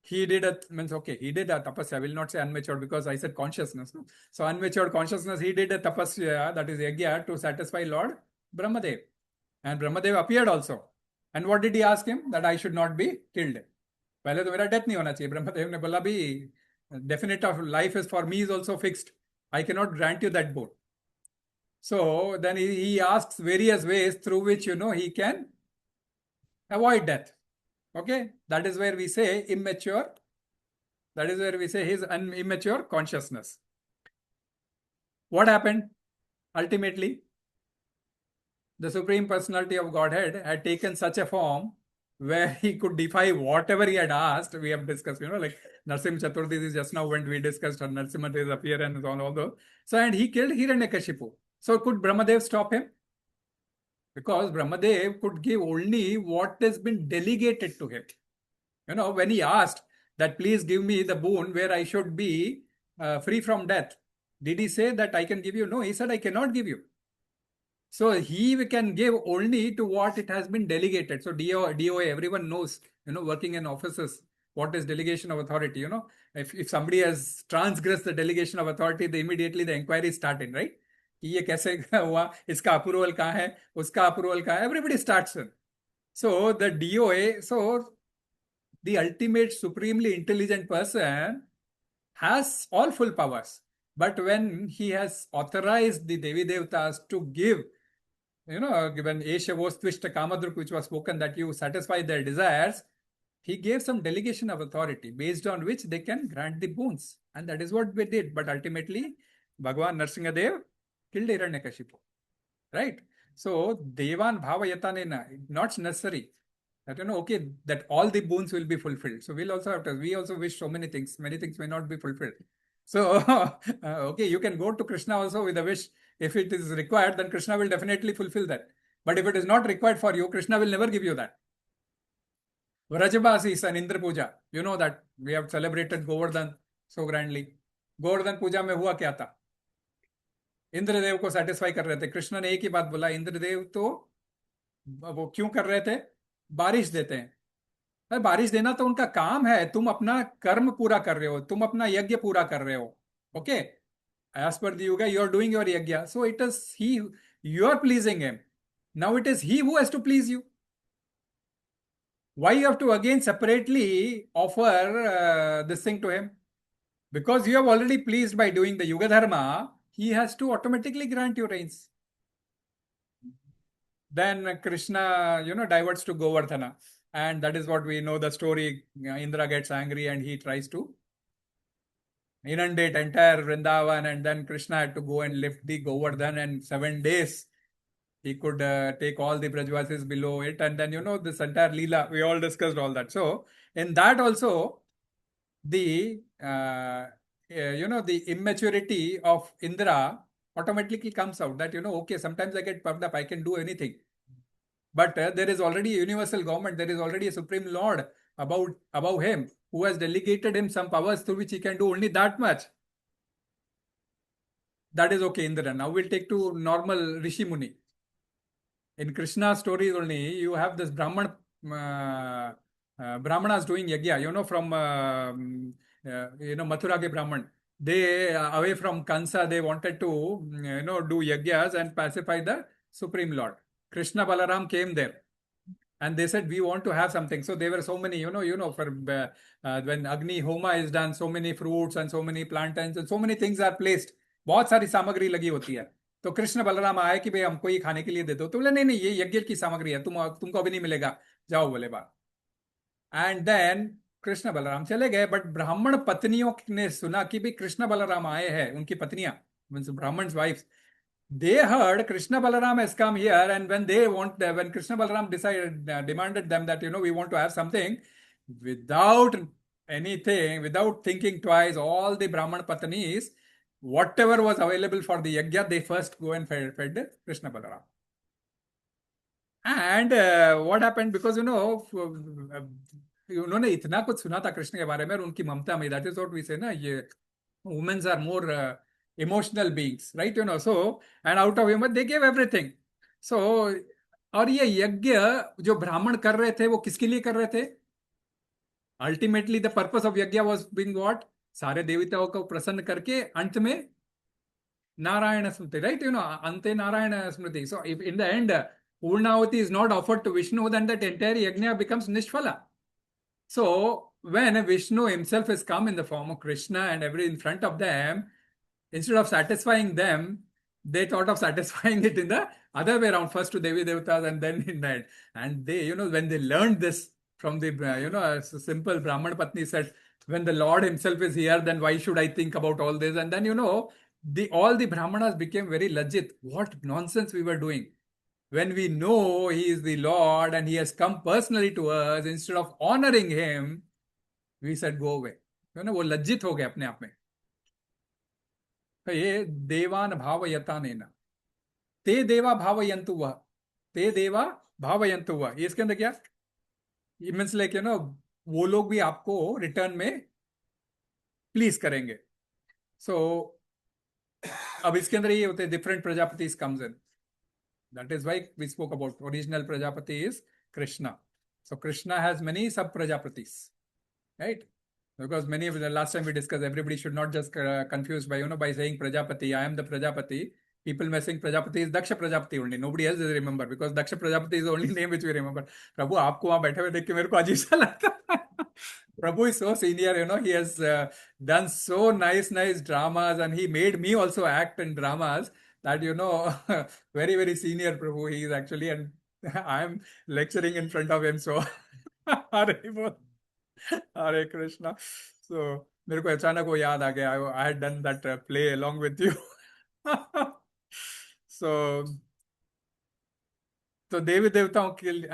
he did a tapasya. I will not say unmatured because I said consciousness. No? So unmatured consciousness, he did a tapasya, that is yajna, to satisfy Lord Brahmadev. And Brahmadev appeared also. And what did he ask him? That I should not be killed. पहले तो मेरा death नहीं होना चाहिए. Brahmadev ने बोला भी definite of life is for me is also fixed. I cannot grant you that boon. So then he asks various ways through which he can avoid death. Okay, that is where we say immature. That is where we say his immature consciousness. What happened? Ultimately, the Supreme Personality of Godhead had taken such a form where he could defy whatever he had asked. We have discussed, like Narsimha Chaturthi is just now when we discussed Narsimha's appearance on all those. So, and he killed Hiranyakashipu. So could Brahmadev stop him? Because Brahmadev could give only what has been delegated to him. When he asked that please give me the boon where I should be free from death, did he say that I can give you? No, he said I cannot give you. So he can give only to what it has been delegated. So DOA, everyone knows, working in offices, what is delegation of authority, If somebody has transgressed the delegation of authority, immediately the inquiry is starting, right? कि ये कैसे हुआ, इसका approval कहाँ है, उसका approval कहाँ है, everybody starts in. So the DOA, so the ultimate supremely intelligent person has all full powers. But when he has authorized the Devi Devtas to give, given Esha was Twishta Kamadruk, which was spoken that you satisfy their desires, he gave some delegation of authority based on which they can grant the boons. And that is what we did. But ultimately, Bhagavan Nrsimhadev killed Hiranyakashipu. Right? So, devān bhāvayatānena, not necessary. That, okay, that all the boons will be fulfilled. So, we also wish so many things may not be fulfilled. So, okay, you can go to Krishna also with a wish. If it is required, then Krishna will definitely fulfill that. But if it is not required for you, Krishna will never give you that. Vrajavasis and Indra Puja, you know that we have celebrated Govardhan so grandly. Govardhan Puja में हुआ क्या था? इंद्रदेव को satisfy कर रहे थे. कृष्ण ने एक ही बात बोला, इंद्रदेव तो वो क्यों कर रहे थे? बारिश देते हैं. बारिश देना तो उनका काम है. तुम अपना कर्म पूरा कर रहे हो, तुम अपना यज्ञ पूरा कर रहे हो. Okay, as per the yoga, you are doing your yajna. So it is you are pleasing him. Now it is he who has to please you. Why you have to again separately offer this thing to him? Because you have already pleased by doing the Yuga Dharma, he has to automatically grant you rains. Then Krishna, diverts to Govardhana. And that is what we know the story. Indra gets angry and he tries to inundate entire Vrindavan, and then Krishna had to go and lift the Govardhan, and 7 days he could take all the Brajvasis below it. And then, this entire Leela, we all discussed all that. So, in that also, the, the immaturity of Indra automatically comes out that, okay, sometimes I get puffed up, I can do anything. But there is already a universal government, there is already a supreme lord above him, who has delegated him some powers through which he can do only that much. That is okay, Indra. Now we'll take to normal Rishi Muni. In Krishna's stories only, you have this Brahmanas doing yajna, from Mathura ke Brahman. They, away from Kansa, they wanted to, do yajnas and pacify the Supreme Lord. Krishna Balaram came there. And they said, we want to have something. So there were so many, for when Agni Homa is done, so many fruits and so many plantains and so many things are placed. बहुत सारी सामग्री लगी होती है. तो कृष्ण बलराम आए कि भाई हमको ये खाने के लिए दे दो. तो बोले नहीं नहीं, ये यज्ञ की सामग्री है, तुमको अभी नहीं मिलेगा, जाओ बोले बात. एंड देन कृष्ण बलराम चले गए. बट ब्राह्मण पत्नियों ने सुना कि भाई कृष्ण बलराम आए हैं, उनकी पत्नियां, ब्राह्मण wives. They heard Krishna Balaram has come here, and when Krishna Balaram demanded them that, we want to have something, without anything, without thinking twice, all the Brahman Patnis, whatever was available for the yajna, they first go and fed Krishna Balaram. And what happened, because, उन्होंने इतना कुछ सुना था कृष्ण के बारे में और उनकी ममता में. That is what we say, ना, ये women are more emotional beings, right? So, and out of humor, they gave everything. So, और ये यज्ञ जो ब्राह्मण कर रहे थे, वो किसके लिए कर रहे थे? Ultimately, the purpose of yajna was being what? सारे देवताओं को प्रसन्न करके अंत में नारायण स्मृति, right? अंते नारायण स्मृति. So, if in the end, Purnavati is not offered to Vishnu, then that entire yajna becomes nishphala. So, when Vishnu himself has come in the form of Krishna and in front of them, instead of satisfying them, they thought of satisfying it in the other way around, first to Devi Devatas and then in the end. And they, when they learned this from the, a simple Brahman Patni said, when the Lord himself is here, then why should I think about all this? And then, all the Brahmanas became very lajjit. What nonsense we were doing. When we know he is the Lord and he has come personally to us, instead of honoring him, we said, go away. वो लज्जित हो गए अपने आप में. ये devān bhāvayatānena. ते देवा भावयन्तु वह, ते देवा भावयन्तु वह, ये इसके अंदर क्या मीन्स लाइक यू नो वो लोग भी आपको रिटर्न में प्लीज करेंगे. सो अब इसके अंदर ये होते हैं different Prajapati comes in. That is why we spoke about original Prajapati is Krishna. So Krishna has many sub Prajapatis, right? Because many of the last time we discussed, everybody should not just confused by by saying Prajapati. I am the Prajapati. People may think Prajapati is Daksha Prajapati only. Nobody else is remember because Daksha Prajapati is the only name which we remember. Prabhu, आपको वहाँ बैठे हुए देख के मेरे को अजीब सा लगता है. Prabhu is so senior, he has done so nice dramas, and he made me also act in dramas. That very very senior Prabhu he is actually, and I am lecturing in front of him. So, Hare Krishna. So मेरे को अचानक वो याद आ गया. I had done that play along with you. So तो देवी देवताओं के लिए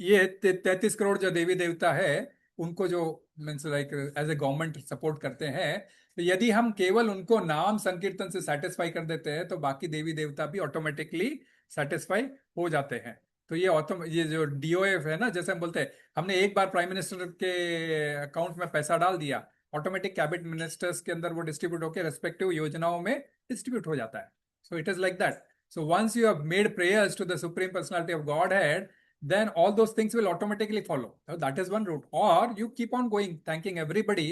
ये 33 करोड़ जो देवी देवता है उनको जो means like as a government support करते हैं, तो यदि हम केवल उनको नाम संकीर्तन से सेटिस्फाई कर देते हैं तो बाकी देवी देवता भी ऑटोमेटिकली सेटिस्फाई हो जाते हैं. तो ये जो DOF है ना, जैसे हम बोलते हैं हमने एक बार प्राइम मिनिस्टर के अकाउंट में पैसा डाल दिया, ऑटोमेटिक कैबिनेट मिनिस्टर्स के अंदर वो डिस्ट्रीब्यूट होकर रेस्पेक्टिव योजनाओं में डिस्ट्रीब्यूट हो जाता है. So it is like that. So once you have made prayers to the Supreme Personality of Godhead, then all those things will automatically follow. So that is one route. Or you keep on going, thanking everybody,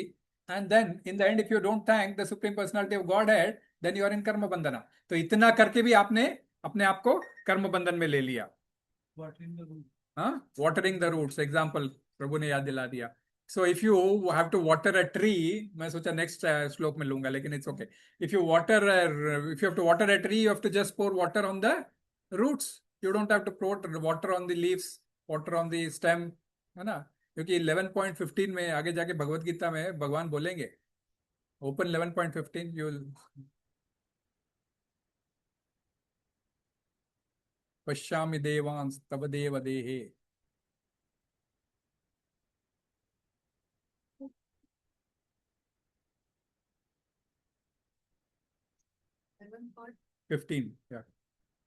and then in the end, if you don't thank the Supreme Personality of Godhead, then you are in karma bandhana. तो इतना करके भी आपने अपने आप को कर्म बंधन में ले लिया. Watering the root. Watering the roots. Example, प्रभु ने याद दिला दिया. So if you have to water a tree, मैं सोचा next श्लोक में लूंगा, लेकिन it's okay. If you have to water a tree, you have to just pour water on the roots. You don't have to pour water on the leaves, water on the stem, है ना? क्योंकि 11.15 में आगे जाके भगवत गीता में भगवान बोलेंगे. Open 11.15, you'll पश्यामि देवांस तव देव देहे. Part 15, yeah.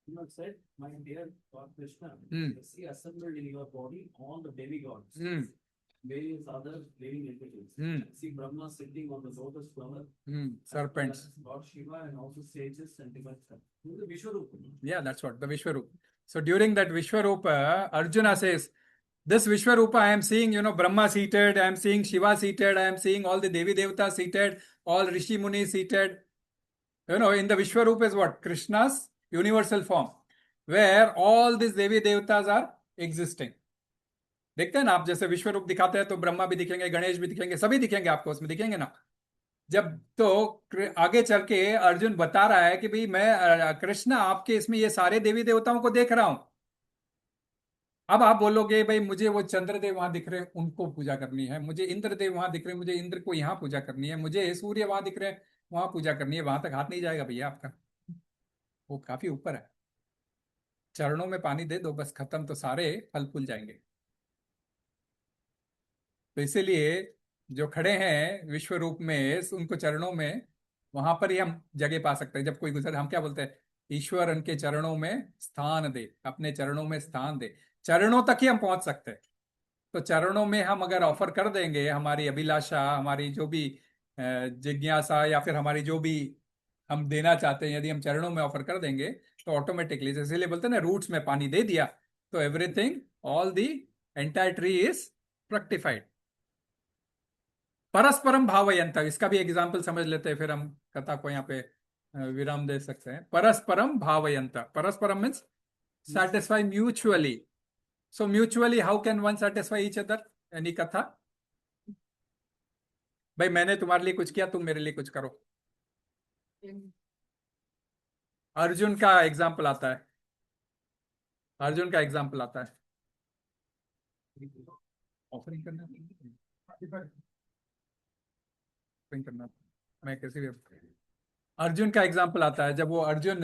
You have said, my dear God Krishna, see assembled in your body all the demigods, various other living entities. See Brahma sitting on the lotus flower, Serpents. Lord Shiva, and also sages and divine stuff. The Vishwarupa. Yeah, that's what, the Vishwarupa. So during that Vishwarupa, Arjuna says, this Vishwarupa I am seeing, Brahma seated, I am seeing Shiva seated, I am seeing all the Devi Devata seated, all Rishi Muni seated. In the Vishwarupa is what? Krishna's universal form, where all these Devi Devatas are existing. देखते हैं ना आप, जैसे विश्वरूप दिखाते हैं तो ब्रह्मा भी दिखेंगे, गणेश भी दिखेंगे, सभी दिखेंगे आपको, उसमें दिखेंगे ना. जब तो आगे चल के अर्जुन बता रहा है कि भाई मैं कृष्ण आपके इसमें ये सारे देवी देवताओं को देख रहा हूं. अब आप बोलोगे भाई मुझे वो चंद्रदेव वहां दिख रहे हैं, उनको पूजा करनी है, मुझे इंद्रदेव वहां दिख रहे हैं, मुझे इंद्र को यहाँ पूजा करनी है, मुझे सूर्य वहां दिख रहे हैं, वहां पूजा करनी है. वहां तक हाथ नहीं जाएगा भैया आपका, वो काफी ऊपर है. चरणों में पानी दे दो बस, खत्म, तो सारे फल फूल जाएंगे. तो इसीलिए जो खड़े हैं विश्व रूप में, उनको चरणों में, वहां पर ही हम जगह पा सकते हैं. जब कोई गुजर, हम क्या बोलते हैं, ईश्वर उनके चरणों में स्थान दे, अपने चरणों में स्थान दे. चरणों तक ही हम पहुंच सकते हैं. तो चरणों में हम अगर ऑफर कर देंगे हमारी अभिलाषा, हमारी जो भी जिज्ञासा, या फिर हमारी जो भी हम देना चाहते हैं, यदि हम चरणों में ऑफर कर देंगे तो ऑटोमेटिकली, इसीलिए बोलते हैं ना, रूट्स में पानी दे दिया तो everything, all the entire tree is fructified. परस्परम भावयंत, इसका भी एग्जाम्पल समझ लेते हैं, फिर हम कथा को यहाँ पे विराम दे सकते हैं. परस्परम भावयंत, परस्परम means satisfy mutually. So mutually, how can one satisfy each other? Any कथा? भाई मैंने तुम्हारे लिए कुछ किया, तुम मेरे लिए कुछ करो. अर्जुन का एग्जाम्पल आता है, अर्जुन का एग्जाम्पल आता है. ऑफरिंग करना, मैं कैसे भी, अर्जुन का एग्जाम्पल आता है. जब वो अर्जुन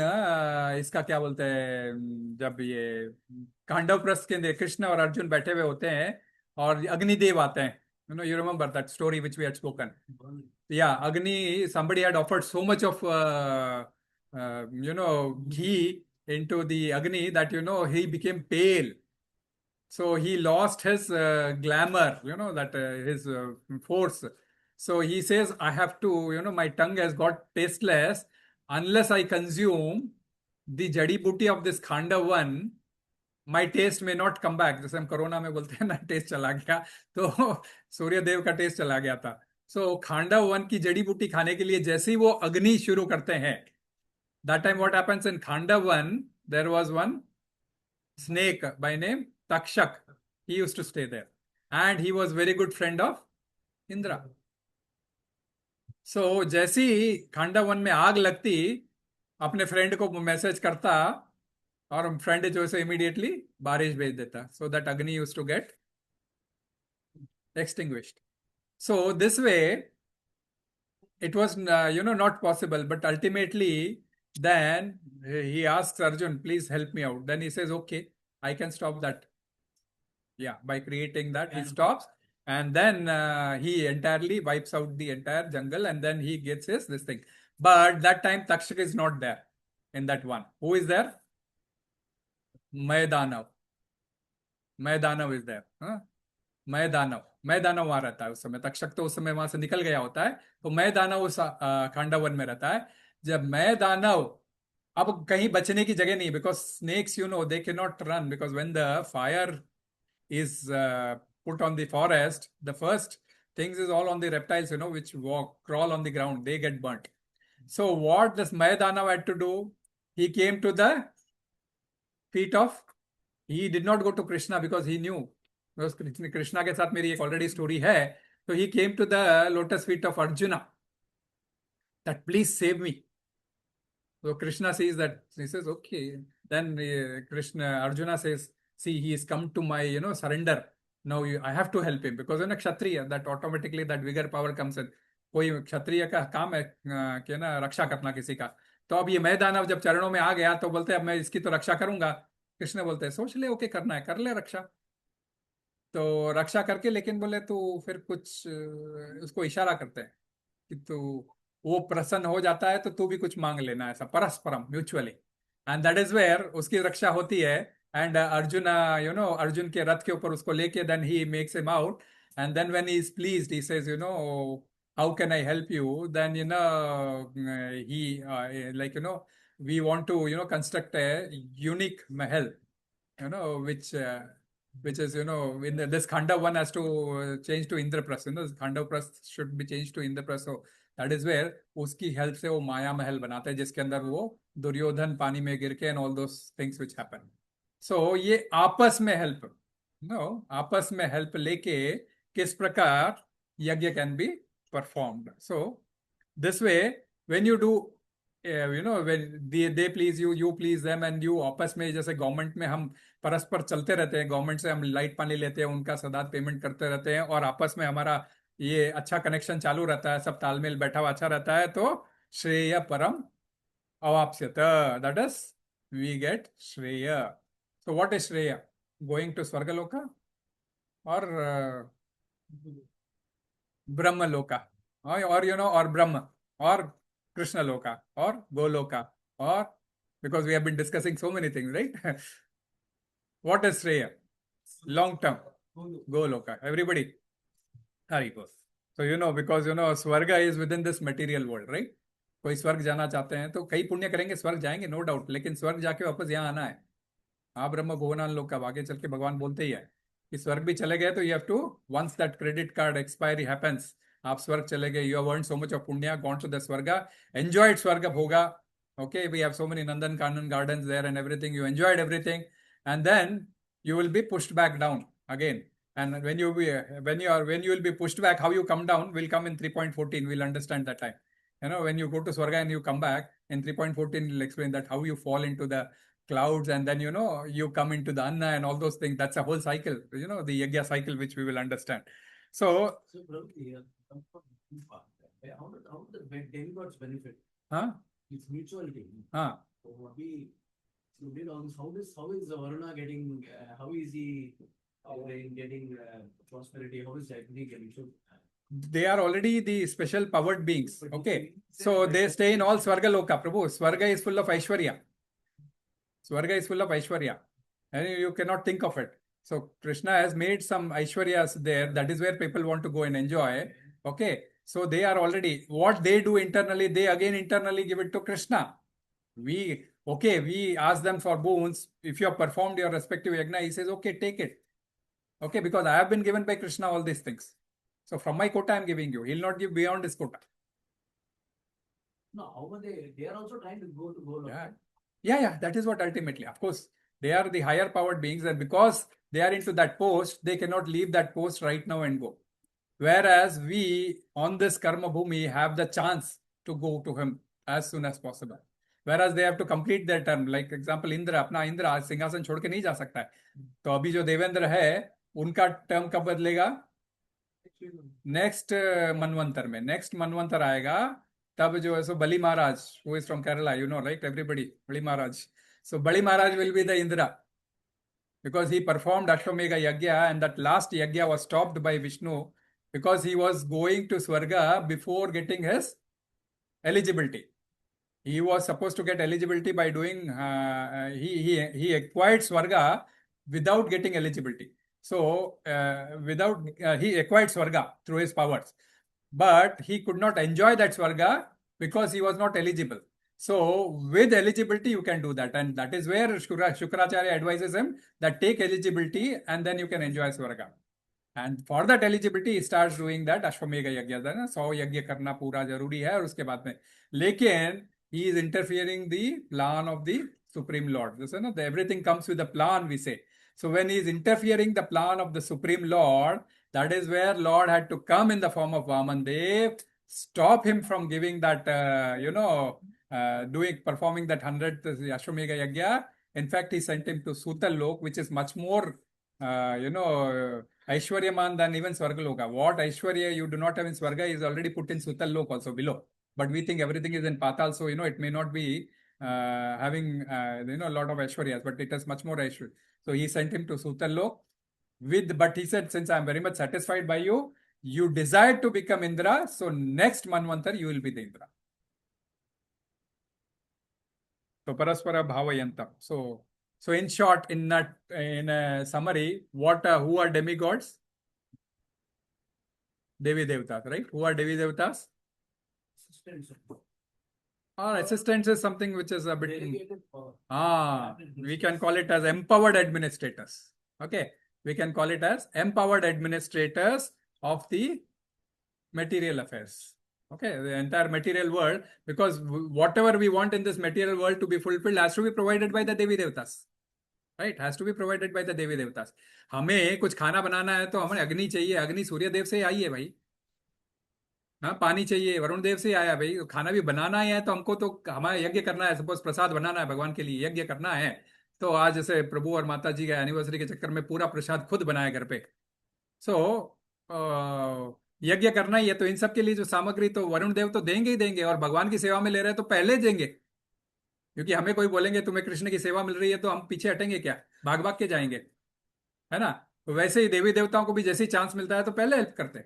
इसका क्या बोलते हैं, जब ये कांडव प्रस्थ के अंदर कृष्ण और अर्जुन बैठे हुए होते हैं और अग्निदेव आते हैं. You remember that story which we had spoken? Yeah, Agni, somebody had offered so much of ghee into the Agni that, he became pale. So he lost his glamour, that his force. So he says, I have to, my tongue has got tasteless unless I consume the jadi booty of this khanda one. My taste may not come back. जैसे हम corona में बोलते हैं ना, test चला गया, तो सूर्य देव का टेस्ट चला गया था. सो खांडव वन की जड़ी बूटी खाने के लिए जैसे ही वो अग्नि शुरू करते हैं, that time what happens in Khandav one, there was one snake by name Takshak. He used to stay there. And he was very good friend of Indra. So जैसे ही खांडव वन में आग लगती, अपने फ्रेंड को मैसेज करता, और friend जो है इमीडिएटली बारिश भेज देता. So that Agni used to get extinguished. So this way, it was, not possible. But ultimately, then he asks Arjun, please help me out. Then he says, okay, I can stop that. Yeah, by creating that, he stops. And then he entirely wipes out the entire jungle, and then he gets this thing. But that time, Takshak is not there in that one. Who is there? Maydanav. Maydanav is there. Maydanav वहां रहता है उस समय. तक्षक तो उस समय वहां से निकल गया होता है, तो मैदानव उस खांडावन में रहता है. जब मैदानव, अब कहीं बचने की जगह नहीं, because snakes they can not run, because when the fire is put on the forest, the first things is all on the reptiles, which crawl on the ground, they get burnt. So what this Mayadanav had to do, he came to the feet of, he did not go to Krishna because he knew, because Krishna के साथ मेरी एक already story है, so he came to the lotus feet of Arjuna, that please save me. So Krishna sees that, he says, okay. Then Arjuna says, see, he has come to my, surrender. Now I have to help him, because in a Kshatriya, that automatically that vigor power comes in. कोई क्षत्रिय का काम है कि ना रक्षा करना किसी का. तो अब ये मैदानव जब चरणों में आ गया, तो बोलते हैं अब मैं इसकी तो रक्षा करूंगा. कृष्ण बोलते हैं सोच ले, ओके करना है कर ले रक्षा. तो रक्षा करके, लेकिन बोले तो फिर कुछ उसको इशारा करते हैं कि तू, वो प्रसन्न हो जाता है तो तू भी कुछ मांग लेना, ऐसा परस्परम, mutually. And that is where उसकी रक्षा होती है. And Arjuna, Arjun के रथ के ऊपर उसको लेके, then he makes him out. And then when he is pleased, he says, how can I help you? Then, he, we want to, construct a unique mahal, which is, in this Khanda one has to change to Indraprastha. This Khandaprast should be changed to Indraprastha. So that is where उसकी help से वो माया महल बनाते हैं, जिसके अंदर वो दुर्योधन पानी में गिर के and all those things which happen. So ये आपस में हेल्प, आपस में हेल्प लेके किस प्रकार यज्ञ can be performed. So this way when you do, when they please you, you please them, and you आपस में, जैसे गवर्नमेंट में हम परस्पर चलते रहते हैं, गवर्नमेंट से हम लाइट पानी लेते हैं, उनका सदा पेमेंट करते रहते हैं, और आपस में हमारा ये अच्छा कनेक्शन चालू रहता है, सब तालमेल बैठा हुआ अच्छा रहता है, तो श्रेय परम avāpsyatha, that is, we get श्रेय. So what is Shreya? Going to Swargaloka or Brahma Loka, or or Brahma, or Krishna Loka, or Goloka, or, because we have been discussing so many things, right? What is Shreya? Long term. Goloka. Everybody. Haribol. So because Swarga is within this material world, right? कोई स्वर्ग जाना चाहते हैं तो कई पुण्य करेंगे, स्वर्ग जाएंगे, नो डाउट, लेकिन स्वर्ग जाके वापस यहाँ आना है. हाँ, ब्रह्म भुवनान लोक का आगे चल के भगवान बोलते ही है कि स्वर्ग भी चले गए तो you have to, once that credit card expiry happens, आप स्वर्ग चले गए, you have earned so much of punya, gone to the swarga, enjoyed स्वर्ग भोगा. Okay, we have so many Nandan Kanan gardens there and everything, you enjoyed everything, and then you will be pushed back down again. And when you will be pushed back, how you come down will come in 3.14. We'll understand that time. When you go to Swarga and you come back in 3.14, we'll explain that how you fall into the clouds, and then you come into the Anna and all those things. That's a whole cycle, the Yagya cycle, which we will understand. So how do the demigods benefit? It's mutual gain. So what we did on this, how is Varuna getting, how is he getting prosperity? How is Agni getting? So they are already the special powered beings. Okay, so they stay in all Swarga Loka. Prabhu, Swarga is full of Aishwarya. Swarga is full of Aishwarya. And you cannot think of it. So Krishna has made some Aishwaryas there. That is where people want to go and enjoy. Okay. So they are already, what they do internally, they again internally give it to Krishna. We ask them for boons. If you have performed your respective yajna, he says, okay, take it. Okay, because I have been given by Krishna all these things. So from my quota, I am giving you. He will not give beyond his quota. No, how are they? They are also trying to go to goal. Yeah. That is what ultimately, of course, they are the higher powered beings, and because they are into that post, they cannot leave that post right now and go. Whereas we, on this karma bhumi, have the chance to go to him as soon as possible. Whereas they have to complete their term. Like example, Indra, अपना इंद्र सिंहासन छोड़ के नहीं जा सकता है. तो अभी जो देवेंद्र है, उनका टर्म कब बदलेगा? नेक्स्ट मनवंतर में. नेक्स्ट मनवंतर आएगा, तब जो है सो Bali Maharaj, who is from Kerala, you know, right? Everybody, Bali Maharaj. So Bali Maharaj will be the Indra, because he performed Ashwamedha Yagya, and that last Yagya was stopped by Vishnu because he was going to Swarga before getting his eligibility. He was supposed to get eligibility by doing, he acquired Swarga without getting eligibility. So, he acquired Swarga through his powers. But he could not enjoy that Swarga because he was not eligible. So, with eligibility, you can do that. And that is where Shukracharya advises him that take eligibility and then you can enjoy Swarga. And for that eligibility, he starts doing that Ashwamedha Yagya. 100 यज्ञ करना पूरा जरूरी है और उसके बाद में. लेकिन he is interfering the plan of the Supreme Lord. This, everything comes with a plan, we say. So when he is interfering the plan of the Supreme Lord, that is where Lord had to come in the form of Vaman Dev, stop him from giving that, performing that 100th Ashwamedha Yagya. In fact, he sent him to Sutal Lok, which is much more, Aishwaryaman than even Swargaloka. What Aishwarya you do not have in Swarga is already put in Sutal Lok also below. But we think everything is in Patal, so it may not be having a lot of Aishwaryas, but it has much more Aishwarya. So he sent him to Sutal Lok but he said, since I am very much satisfied by you, you desired to become Indra, so next Manvantar you will be the Indra. So parasparaṁ bhāvayantu. So in short, in a summary, who are demigods? Devi Devatas, right? Who are Devi Devatas? Or assistants is something which is a bit... we can call it as empowered administrators. Okay. We can call it as empowered administrators of the material affairs. Okay. The entire material world, because whatever we want in this material world to be fulfilled has to be provided by the Devi Devatas. Right? Has to be provided by the Devi Devatas. हमें कुछ खाना बनाना है तो हमें अग्नि चाहिए. अग्नि सूर्य देव से आई है भाई. हाँ, पानी चाहिए, वरुण देव से आया भाई. खाना भी बनाना है तो हमको तो हमारा यज्ञ करना है. सपोज प्रसाद बनाना है भगवान के लिए, यज्ञ करना है, तो आज जैसे प्रभु और माता जी का एनिवर्सरी के चक्कर में पूरा प्रसाद खुद बनाया घर पे. सो यज्ञ करना ही है, तो इन सब के लिए जो सामग्री तो वरुण देव तो देंगे ही देंगे, और भगवान की सेवा में ले रहे हैं तो पहले देंगे. क्योंकि हमें कोई बोलेंगे तुम्हें कृष्ण की सेवा मिल रही है तो हम पीछे हटेंगे क्या? भाग भाग के जाएंगे, है ना? तो वैसे ही देवी देवताओं को भी जैसे ही चांस मिलता है तो पहले हेल्प करते हैं.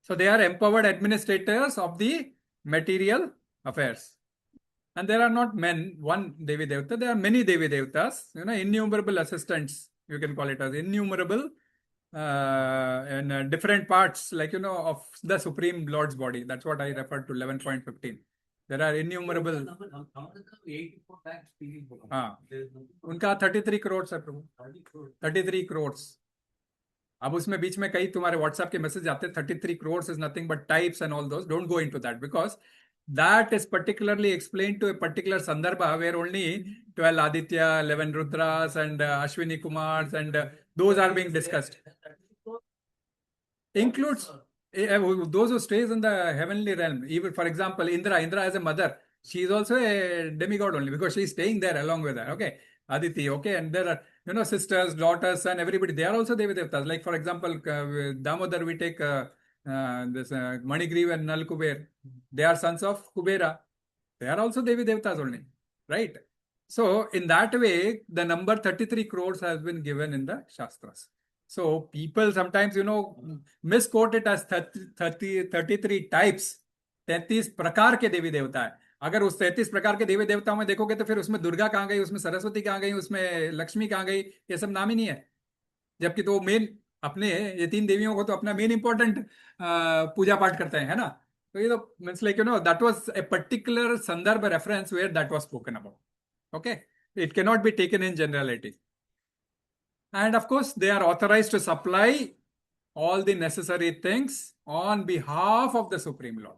So they are empowered administrators of the material affairs. And there are not one Devi Devata, there are many Devi Devatas, innumerable assistants, you can call it as innumerable in different parts, like, of the Supreme Lord's body. That's what I referred to 11.15. There are innumerable. उनका 33 crores है प्रभु. 33 crores. अब उसमें बीच में कई तुम्हारे WhatsApp के message आते हैं. 33 crores is nothing but types and all those. Don't go into that, because that is particularly explained to a particular sandarbha where only 12 Aditya, 11 Rudras and Ashwini Kumars and those are being discussed. Includes those who stays in the heavenly realm. Even, for example, Indra as a mother, she is also a demigod only because she is staying there along with her. Okay, Aditi. Okay, and there are sisters, daughters, and everybody. They are also Devi Devatas. Like, for example, Damodar, we take this Manigriva and Nal Kuber. They are sons of Kubera. They are also Devi Devatas only, right? So in that way, the number 33 crores has been given in the Shastras. So people sometimes, misquote it as 33 types. 33 prakar ke Devi Devata hai. अगर उस 33 प्रकार के देवी देवताओं में देखोगे तो फिर उसमें दुर्गा कहाँ गई, उसमें सरस्वती कहाँ गई, उसमें लक्ष्मी कहाँ गई, ये सब नाम ही नहीं है। जबकि तो मेन अपने ये 3 देवियों को तो अपना मेन इंपॉर्टेंट पूजा पाठ करते हैं, है ना। तो ये तो means like that was a particular संदर्भ reference where that was spoken about. Okay, it can not be taken in generality. And of course, they are authorized to supply all the necessary things on behalf of the Supreme Lord.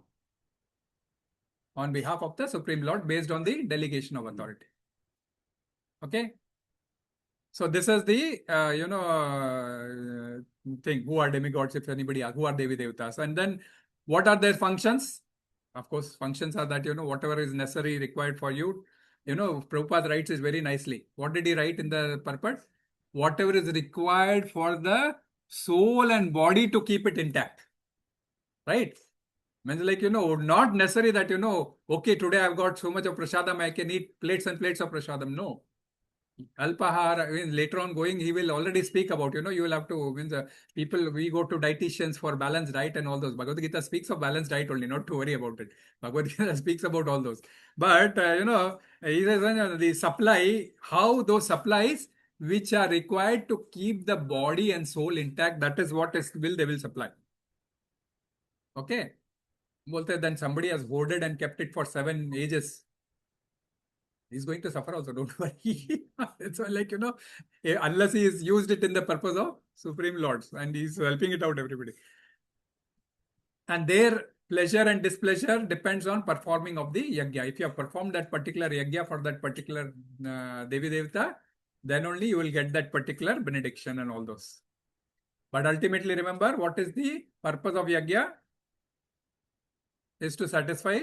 On behalf of the Supreme Lord, based on the delegation of authority. Okay. So this is the thing. Who are demigods? If anybody asks, who are Devi Devatas? And then what are their functions? Of course, functions are that whatever is necessary, required for you. Prabhupada writes is very nicely. What did he write in the purport? Whatever is required for the soul and body to keep it intact. Right? Means like, not necessary that, okay, today I've got so much of prasadam, I can eat plates and plates of prasadam. No. Alpahara, I mean, later on going, he will already speak about, you will have to, means people, we go to dietitians for balanced diet and all those. Bhagavad Gita speaks of balanced diet only, not to worry about it. Bhagavad Gita speaks about all those. But, he says, the supply, how those supplies, which are required to keep the body and soul intact, that is what they will supply. Okay. Then somebody has hoarded and kept it for 7 ages. He's going to suffer also, don't worry. It's like, unless he has used it in the purpose of Supreme Lords and he's helping it out everybody. And their pleasure and displeasure depends on performing of the yajna. If you have performed that particular yajna for that particular Devi Devata, then only you will get that particular benediction and all those. But ultimately, remember, what is the purpose of yajna? Is to satisfy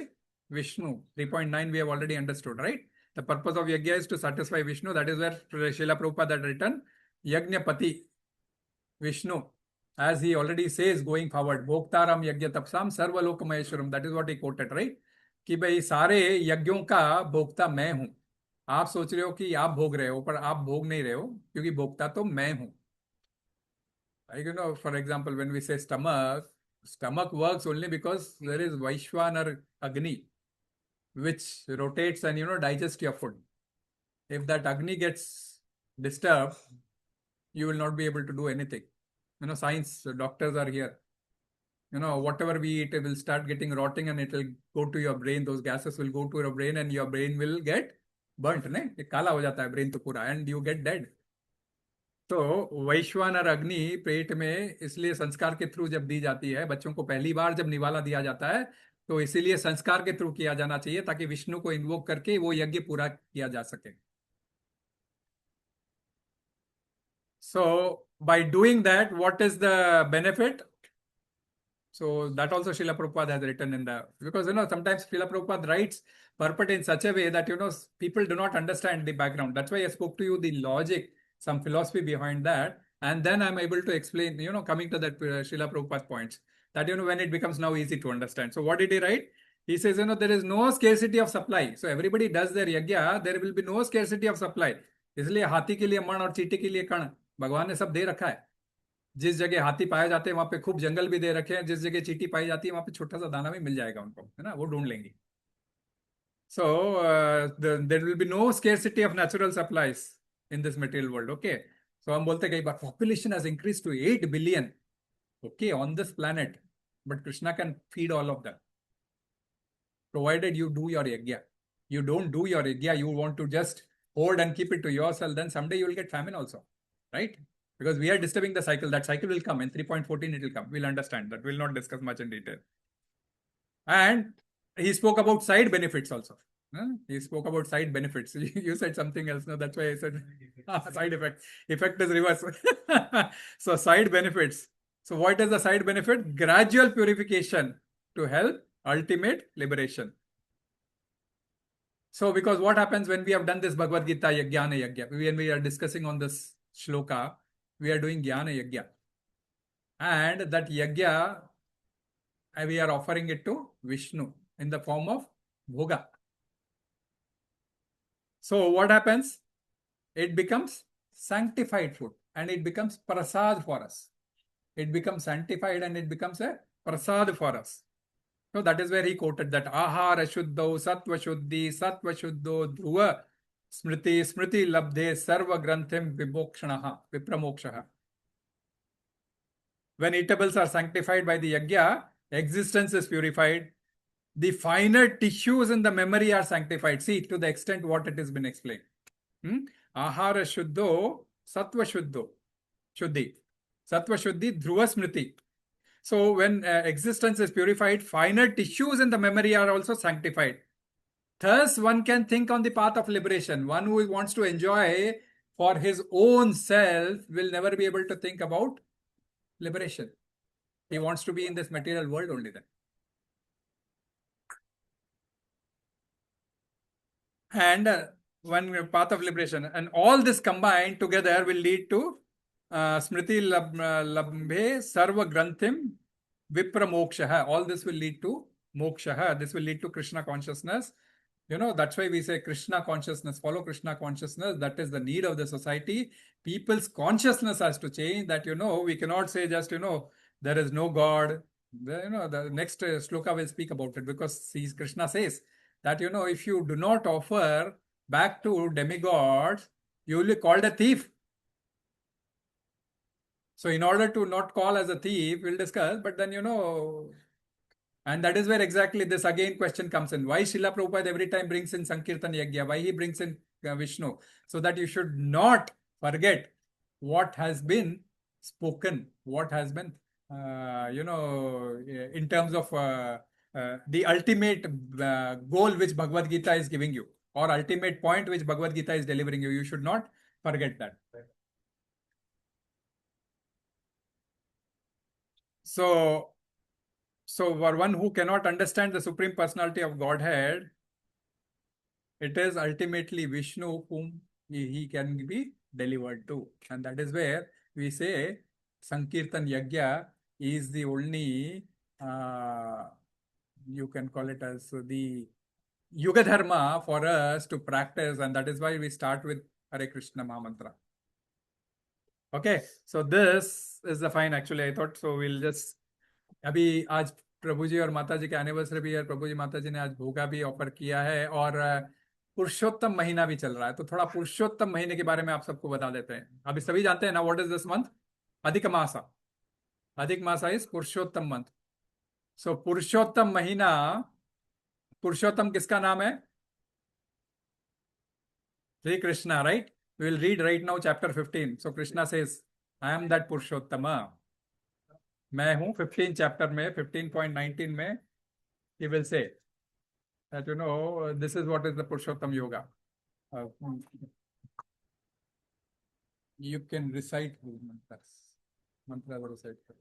Vishnu. 3.9 we have already understood, right? The purpose of yajna is to satisfy Vishnu. That is where Srila Prabhupada had written Yajnapati Vishnu. As he already says going forward, Bhoktaram Yajna Tapsam Sarvalok Maheshwaram. That is what he quoted, right? कि भाई सारे यज्ञों का भोक्ता मैं हूं. आप सोच रहे हो कि आप भोग रहे हो, पर आप भोग नहीं रहे हो, क्योंकि भोक्ता तो मैं हूं. Like, for example, when we say stomach works only because there is Vaishwanar Agni, which rotates and, digests your food. If that Agni gets disturbed, you will not be able to do anything. Science, doctors are here. Whatever we eat, it will start getting rotting and it will go to your brain. Those gases will go to your brain and your brain will get burnt. Kala ho jata hai brain to pura and you get dead. तो वैश्वानर अग्नि पेट में इसलिए संस्कार के through जब दी जाती है, बच्चों को पहली बार जब निवाला दिया जाता है, तो इसीलिए संस्कार के थ्रू किया जाना चाहिए ताकि विष्णु को इन्वोक करके वो यज्ञ पूरा किया जा सके. So by doing that, what is the benefit? So that also Srila Prabhupada has written in because sometimes Srila Prabhupada writes purport in such a way that people do not understand the background. That's why I spoke to you the logic, some philosophy behind that, and then I'm able to explain, coming to that Srila Prabhupada points, that when it becomes now easy to understand. So what did he write? He says, there is no scarcity of supply. So everybody does their yajna, there will be no scarcity of supply. इसलिए हाथी के लिए मण और चींटी के लिए कण भगवान ने सब दे रखा है. जिस जगह हाथी पाए जाते हैं वहां पे खूब जंगल भी दे रखे हैं, जिस जगह चींटी पाई जाती है वहां पे छोटा सा दाना भी मिल जाएगा उनको, है ना, वो ढूंढ लेंगे. So there will be no scarcity of natural supplies in this material world. Okay. So हम बोलते कई बार population has increased to 8 billion. Okay, on this planet, but Krishna can feed all of them, provided you do your yajna. You don't do your yajna, you want to just hold and keep it to yourself, then someday you will get famine also, right? Because we are disturbing the cycle. That cycle will come in 3.14. It will come. We'll understand that. We'll not discuss much in detail. And he spoke about side benefits also. He spoke about side benefits. You said something else. No, that's why I said side effect. Effect is reverse. So side benefits. So what is the side benefit? Gradual purification to help ultimate liberation. So because what happens when we have done this Bhagavad Gita Jnana Yajna, when we are discussing on this shloka, we are doing Jnana Yajna. And that Yajna, we are offering it to Vishnu in the form of Bhoga. So what happens? It becomes sanctified food and it becomes prasad for us. It becomes sanctified and it becomes a prasad for us. So that is where he quoted that ahara shuddho sattva shuddho dhruva smriti labdhe sarva granthim vipramokshaha. When eatables are sanctified by the yajna, existence is purified. The finer tissues in the memory are sanctified. See, to the extent what it has been explained. Ahara shuddho sattva shuddhi. Sattva shuddhi dhruva smriti. So when existence is purified, finer tissues in the memory are also sanctified. Thus, one can think on the path of liberation. One who wants to enjoy for his own self will never be able to think about liberation. He wants to be in this material world only then. And one path of liberation. And all this combined together will lead to smriti labhe sarva granthim vipramokshaha. All this will lead to mokshaha. This will lead to Krishna consciousness. That's why we say Krishna consciousness, follow Krishna consciousness. That is the need of the society. People's consciousness has to change. That, we cannot say just, there is no God. The next sloka will speak about it, because Krishna says that, if you do not offer back to demigods, you will be called a thief. So in order to not call as a thief, we'll discuss, but then, and that is where exactly this again question comes in. Why Srila Prabhupada every time brings in Sankirtan Yajna? Why he brings in Vishnu? So that you should not forget what has been spoken, what has been, in terms of the ultimate goal which Bhagavad Gita is giving you, or ultimate point which Bhagavad Gita is delivering you. You should not forget that. So for one who cannot understand the Supreme Personality of Godhead, it is ultimately Vishnu whom he can be delivered to. And that is where we say Sankirtan Yajna is the only, you can call it as the Yuga Dharma for us to practice. And that is why we start with Hare Krishna Mahamantra. Okay, so this is the fine. Actually, I thought so. We'll just अभी आज प्रभु जी और माता जी का anniversary भी है. प्रभु जी माता जी ने आज भोगा भी ऑफर किया है, और पुरुषोत्तम महीना भी चल रहा है, तो थोड़ा पुरुषोत्तम महीने के बारे में आप सबको बता देते हैं. अभी सभी जानते हैं ना व्हाट इज दिस मंथ? अधिक मासा. अधिक मासा इज पुरुषोत्तम मंथ. सो पुरुषोत्तम महीना, पुरुषोत्तम किसका नाम है? Shri Krishna, right? We will read right now chapter 15. So Krishna says, I am that Purushottama. मैं हूँ 15 chapter में 15.19 में he will say that this is what is the Purushottam Yoga. You can recite mantras recite करो,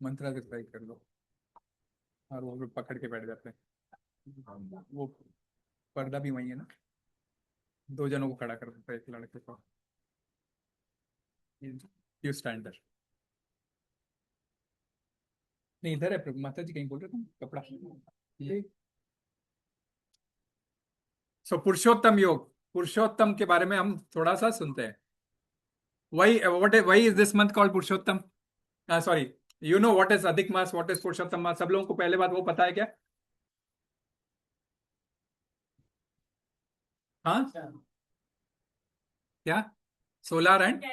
मंत्र recite कर लो, और वो पकड़ के बैठ जाते हैं. वो पर्दा भी वही है ना, दो जनों को खड़ा कर देता है, एक लड़के को. You stand there. नहीं, इधर है प्रभु माता जी, कहीं बोल रहे तुम कपड़ा. सो पुरुषोत्तम योग, पुरुषोत्तम के बारे में हम थोड़ा सा सुनते हैं. Why is this month called Purushottam? Sorry, you know what is अधिक मास, what is पुरुषोत्तम मास? सब लोगों को पहले बात वो पता है क्या? हाँ, क्या? सोलर एंड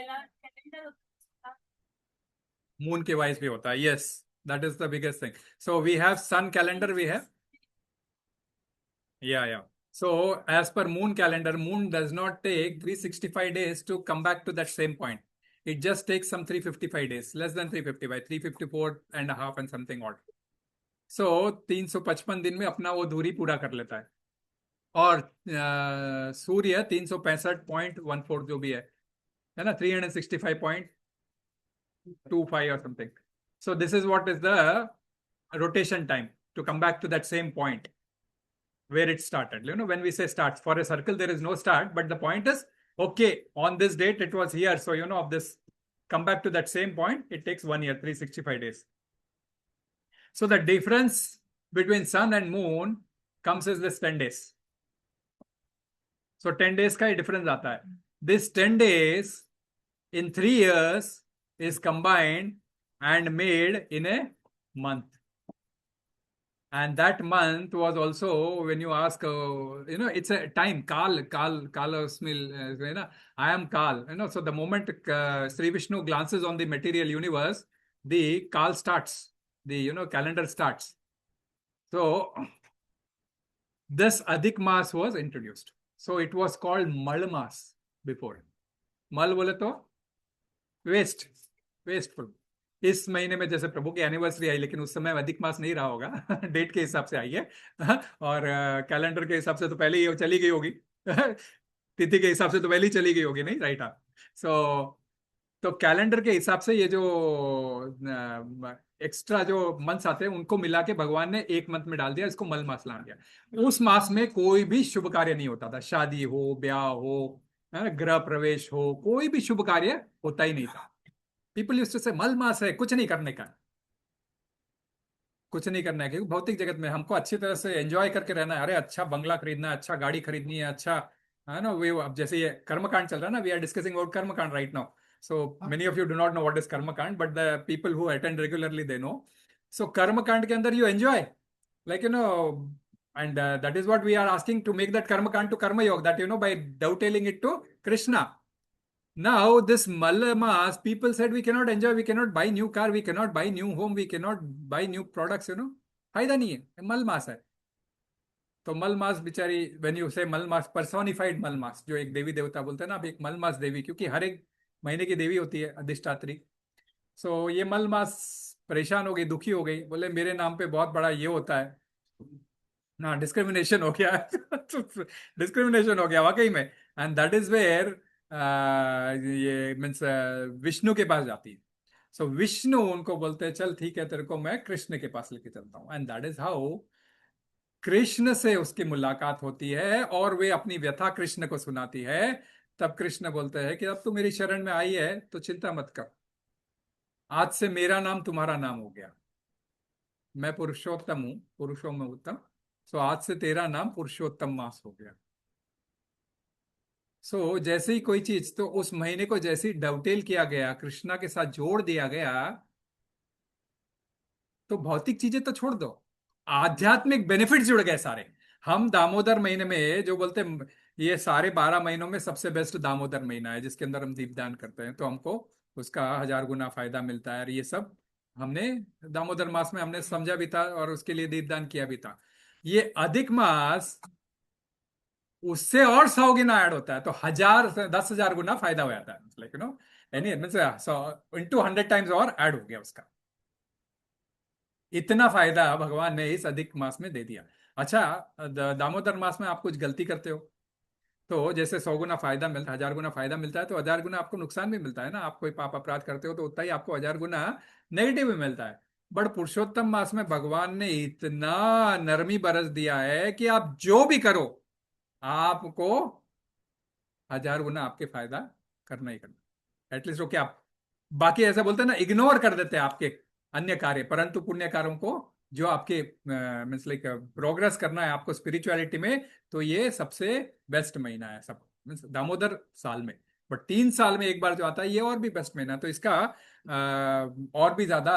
मून के वाइज भी होता है. Yes, that is the biggest thing. So we have sun calendar, we have या. So as per moon calendar, moon does not take 365 days to come back to that same point. It just takes some 355 days, less than 355, 354 and a half and something odd. So 355 दिन में अपना वो दूरी पूरा कर लेता है. और सूर्य 365.14 जो भी है ना, 365.25 or something. So this is what is the rotation time to come back to that same point where it started. When we say starts, for a circle there is no start, but the point is, okay, on this date it was here, so of this come back to that same point, it takes 1 year, 365 days. So the difference between sun and moon comes as this 10 days. So 10 days का difference आता है. This 10 days in 3 years is combined and made in a month. And that month was also, when you ask, it's a time, Kal Asmil, I am Kal. So the moment Sri Vishnu glances on the material universe, the Kal starts, the calendar starts. So this Adhik Mas was introduced. So it was called Mal Mas before. Mal bole to waste, wasteful. इस महीने में जैसे प्रभु की anniversary आई, लेकिन उस समय अधिक मास नहीं रहा होगा. डेट के हिसाब से आई है. और कैलेंडर के हिसाब से तो पहले ही चली गई होगी. तिथि के हिसाब से तो पहले ही चली गई होगी, नहीं? राइट. सो तो कैलेंडर के हिसाब से ये जो एक्स्ट्रा जो मंथ्स आते हैं उनको मिला के भगवान ने एक मंथ में डाल दिया, इसको मल मास ला दिया. उस मास में कोई भी शुभ कार्य नहीं होता था. शादी हो, ब्याह हो, गृह प्रवेश हो, कोई भी शुभ कार्य होता ही नहीं था. पीपल यूज्ड टू से मल मास है, कुछ नहीं करने का, कुछ नहीं करना है. क्योंकि भौतिक जगत में हमको अच्छी तरह से एंजॉय करके रहना है. अरे अच्छा बंगला खरीदना है, अच्छा गाड़ी खरीदनी है, अच्छा है ना. वे अब जैसे ये कर्मकांड चल रहा है ना, वी आर डिस्कसिंग अबाउट कर्मकांड right now. So many of you do not know what is karma kand, but the people who attend regularly, they know. So karma kand ke andar you enjoy, like and that is what we are asking, to make that karma kand to karma yoga, that by dovetailing it to Krishna. Now this Malamas, people said we cannot enjoy, we cannot buy new car, we cannot buy new home, we cannot buy new products. फायदा नहीं है, मलमास है. तो मलमास बिचारी, when you से मलमास, personified मलमास, जो एक देवी देवता बोलते हैं ना, अब एक मलमास देवी, क्योंकि हर एक महीने की देवी होती है अधिष्ठात्री. सो ये मलमास परेशान हो गई, दुखी हो गई, बोले मेरे नाम पे बहुत बड़ा ये होता है ना, डिस्क्रिमिनेशन हो गया. डिस्क्रिमिनेशन हो गया वाकई में. एंड दैट इज वेयर ये मीन्स विष्णु के पास जाती है. सो विष्णु उनको बोलते हैं चल ठीक है, तेरे को मैं कृष्ण के पास लेके चलता हूँ. And that is how Krishna से उसकी मुलाकात होती है, और वे अपनी व्यथा कृष्ण को सुनाती है. तब कृष्ण बोलते हैं कि अब तू मेरी शरण में आई है तो चिंता मत कर, आज से मेरा नाम तुम्हारा नाम हो गया. मैं पुरुषोत्तम हूं, पुरुषों में उत्तम. सो आज से तेरा नाम पुरुषोत्तम मास हो गया. सो जैसे ही कोई चीज, तो उस महीने को जैसे ही डवटेल किया गया, कृष्णा के साथ जोड़ दिया गया, तो भौतिक चीजें तो छोड़ दो, आध्यात्मिक बेनिफिट्स जुड़ गए सारे. हम दामोदर महीने में जो बोलते हैं, ये सारे 12 महीनों में सबसे बेस्ट दामोदर महीना है, जिसके अंदर हम दीपदान करते हैं, तो हमको उसका 1000 गुना फायदा मिलता है. और ये सब हमने दामोदर मास में हमने समझा भी था, और उसके लिए दीपदान किया भी था. ये अधिक मास उससे और 100 गुना ऐड होता है, तो 10,000 गुना फायदा हो जाता है. लाइक एनी इंटू 100 टाइम्स और ऐड हो गया उसका. इतना फायदा भगवान ने इस अधिक मास में दे दिया. अच्छा, दामोदर मास में आप कुछ गलती करते हो तो जैसे 100 गुना फायदा मिलता है, 1000 गुना फायदा मिलता है, तो 1000 गुना आपको नुकसान भी मिलता है ना. आप कोई पाप अपराध करते हो तो उतना ही आपको 1000 गुना नेगेटिव भी मिलता है. बट पुरुषोत्तम मास में भगवान ने इतना नरमी बरस दिया है कि आप जो भी करो, आपको 1000 गुना आपके फायदा करना ही करना. एटलीस्ट वो क्या, बाकी ऐसा बोलते हैं ना, इग्नोर कर देते हैं आपके अन्य कार्य, परंतु पुण्य कार्यों को, जो आपके मीन्स लाइक प्रोग्रेस करना है आपको स्पिरिचुअलिटी में, तो ये सबसे बेस्ट महीना है सब मीन्स दामोदर साल में. बट 3 साल में एक बार जो आता है, ये और भी बेस्ट महीना, तो इसका और भी ज्यादा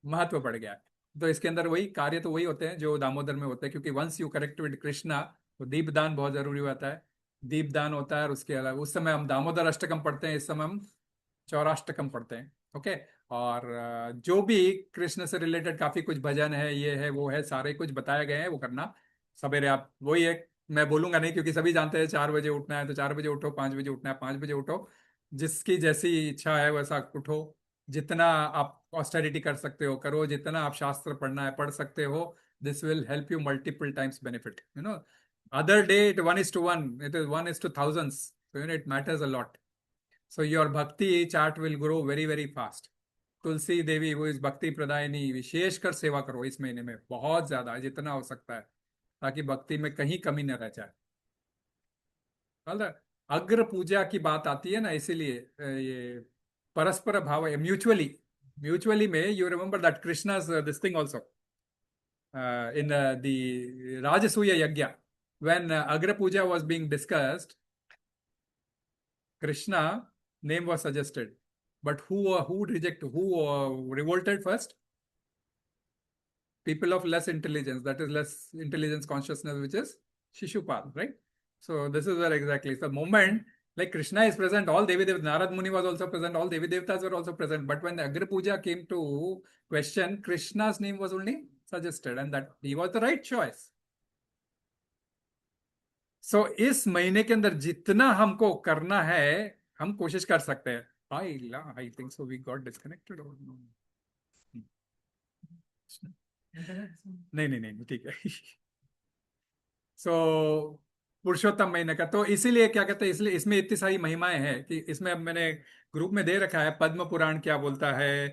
महत्व बढ़ गया है. तो इसके अंदर वही कार्य तो वही होते हैं जो दामोदर में होते हैं, क्योंकि once you correct with Krishna, तो दीपदान बहुत जरूरी होता है. दीपदान होता है, और उसके अलावा उस समय हम दामोदर अष्टकम पढ़ते हैं, इस समय हम चौराष्टकम पढ़ते हैं. ओके. और जो भी कृष्ण से रिलेटेड काफी कुछ भजन है, ये है वो है, सारे कुछ बताए गए हैं, वो करना. सवेरे आप वही है, मैं बोलूंगा नहीं, क्योंकि सभी जानते हैं 4 बजे उठना है तो 4 बजे उठो, 5 बजे उठना है 5 बजे उठो, जिसकी जैसी इच्छा है वैसा उठो. जितना आप ऑस्टेरिटी कर सकते हो करो, जितना आप शास्त्र पढ़ना है पढ़ सकते हो. This will help you multiple times benefit. Other day it 1:1, it is 1:thousands, so it matters a lot. So your bhakti chart will grow very very fast. Tulsi Devi वो इस भक्ति प्रदायिनी, विशेषकर सेवा करो इस महीने में बहुत ज्यादा, जितना हो सकता है, ताकि भक्ति में कहीं कमी न रह जाए. अग्र पूजा की बात आती है ना, इसीलिए ये परस्पर भाव, म्यूचुअली में, you remember that Krishna's this thing also in the Rajasuya Yagya, when Agra Puja was being discussed, Krishna name was suggested, but who revolted first? people of less intelligence, that is less intelligence consciousness, which is Shishupal, right? So this is where exactly the moment, like Krishna is present, all Devi Devas, Narad Muni was also present, all Devi Devtas were also present. But when the Agra Puja came to question, Krishna's name was only suggested, and that he was the right choice. So इस महीने के अंदर जितना हमको करना है, हम कोशिश कर सकते हैं. I think so. We got disconnected or no? नहीं ठीक है. So पुरुषोत्तम महीने का, तो इसीलिए क्या कहते हैं, इसलिए इसमें इतनी सारी महिमाएं हैं कि इसमें अब मैंने ग्रुप में दे रखा है. पद्म पुराण क्या बोलता है,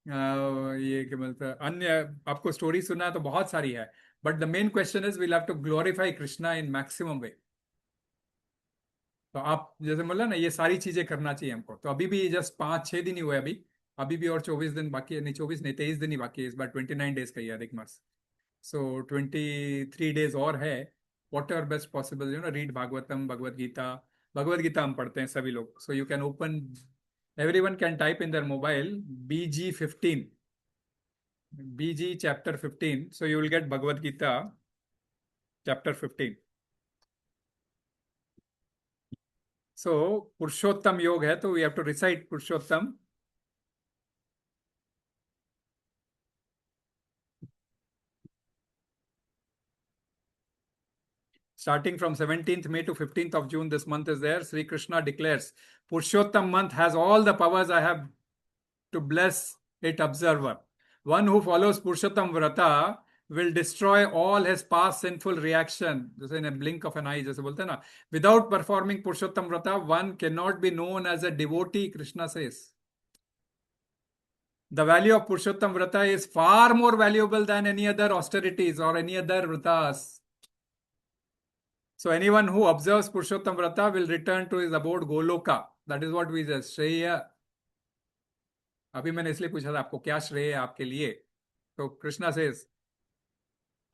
ये क्या बोलता है, अन्य आपको स्टोरी सुना है तो बहुत सारी है. But the main question is we'll have to glorify Krishna in maximum way. तो आप जैसे बोला ना, ये सारी चीजें करना चाहिए हमको. तो अभी भी जस्ट 5-6 दिन ही हुए अभी भी और 24 दिन बाकी है. नहीं 24 नहीं 23 दिन ही बाकी है. इस बार 29 डेज का ही अधिक मास. सो 23 डेज और है. Whatever best possible, read Bhagavatam, Bhagavad Gita हम पढ़ते हैं सभी लोग. So you can open, everyone can type in their mobile BG chapter 15. So you will get Bhagavad Gita chapter 15. So Purushottam Yoga है, तो we have to recite Purushottam. Starting from 17th May to 15th of June, this month is there. Sri Krishna declares, Purushottam month has all the powers I have to bless it observer. One who follows Purushottam Vrata will destroy all his past sinful reaction. Just in a blink of an eye, जैसे बोलते हैं ना. Without performing Purushottam Vrata, one cannot be known as a devotee, Krishna says. The value of Purushottam Vrata is far more valuable than any other austerities or any other vratas. So anyone who observes Purushottam Vrata will return to his abode Goloka. That is what we say, śreyaḥ. अभी मैंने इसलिए पूछा था आपको क्या श्रेय है आपके लिए. तो Krishna says,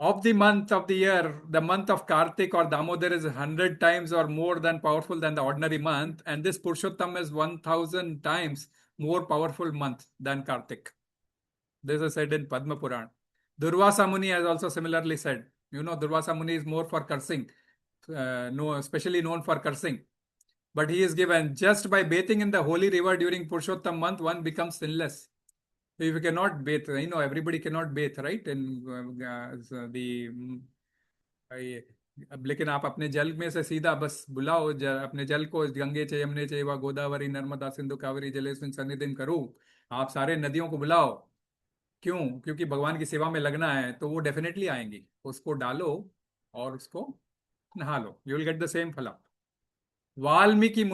of the month of the year, the month of Kartik or Damodar is 100 times or more than powerful than the ordinary month, and this Purushottam is 1000 times more powerful month than Kartik. This is said in Padma Puran. Durvasa Muni has also similarly said. Durvasa Muni is more for cursing, especially known for cursing. But he is given, just by bathing in the holy river during Purushottam month, one becomes sinless. If you cannot bathe, everybody cannot bathe, right? And लेकिन आप अपने जल में से सीधा बस बुलाओ, अपने जल को गंगे च यमुने चैव गोदावरी नर्मदा सिंधु कावेरी जलेस्मिन् सन्निधिं करो. आप सारे नदियों को बुलाओ. क्यों? क्योंकि भगवान की सेवा में लगना है, तो वो डेफिनेटली आएंगी. उसको डालो और उसको नहा लो. You will get the same फला. Valmiki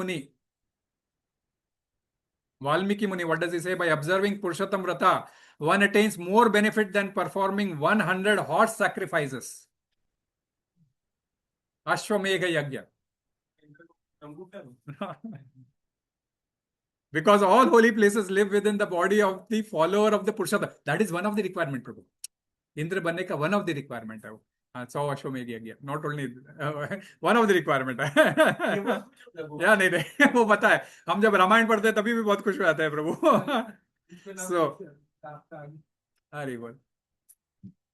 Muni, what does he say? By observing Purushottam Vrata, one attains more benefit than performing 100 horse sacrifices. Ashwamegha Yagya. Because all holy places live within the body of the follower of the Purushottam. That is one of the requirement, Prabhu. Indra बनने का one of the requirement है वो. 100 अश्वमेध यज्ञ, not only one of the requirement है. या नहीं वो पता है. हम जब रामायण पढ़ते हैं तभी भी बहुत खुश हो जाते हैं प्रभु. So हरि बोल.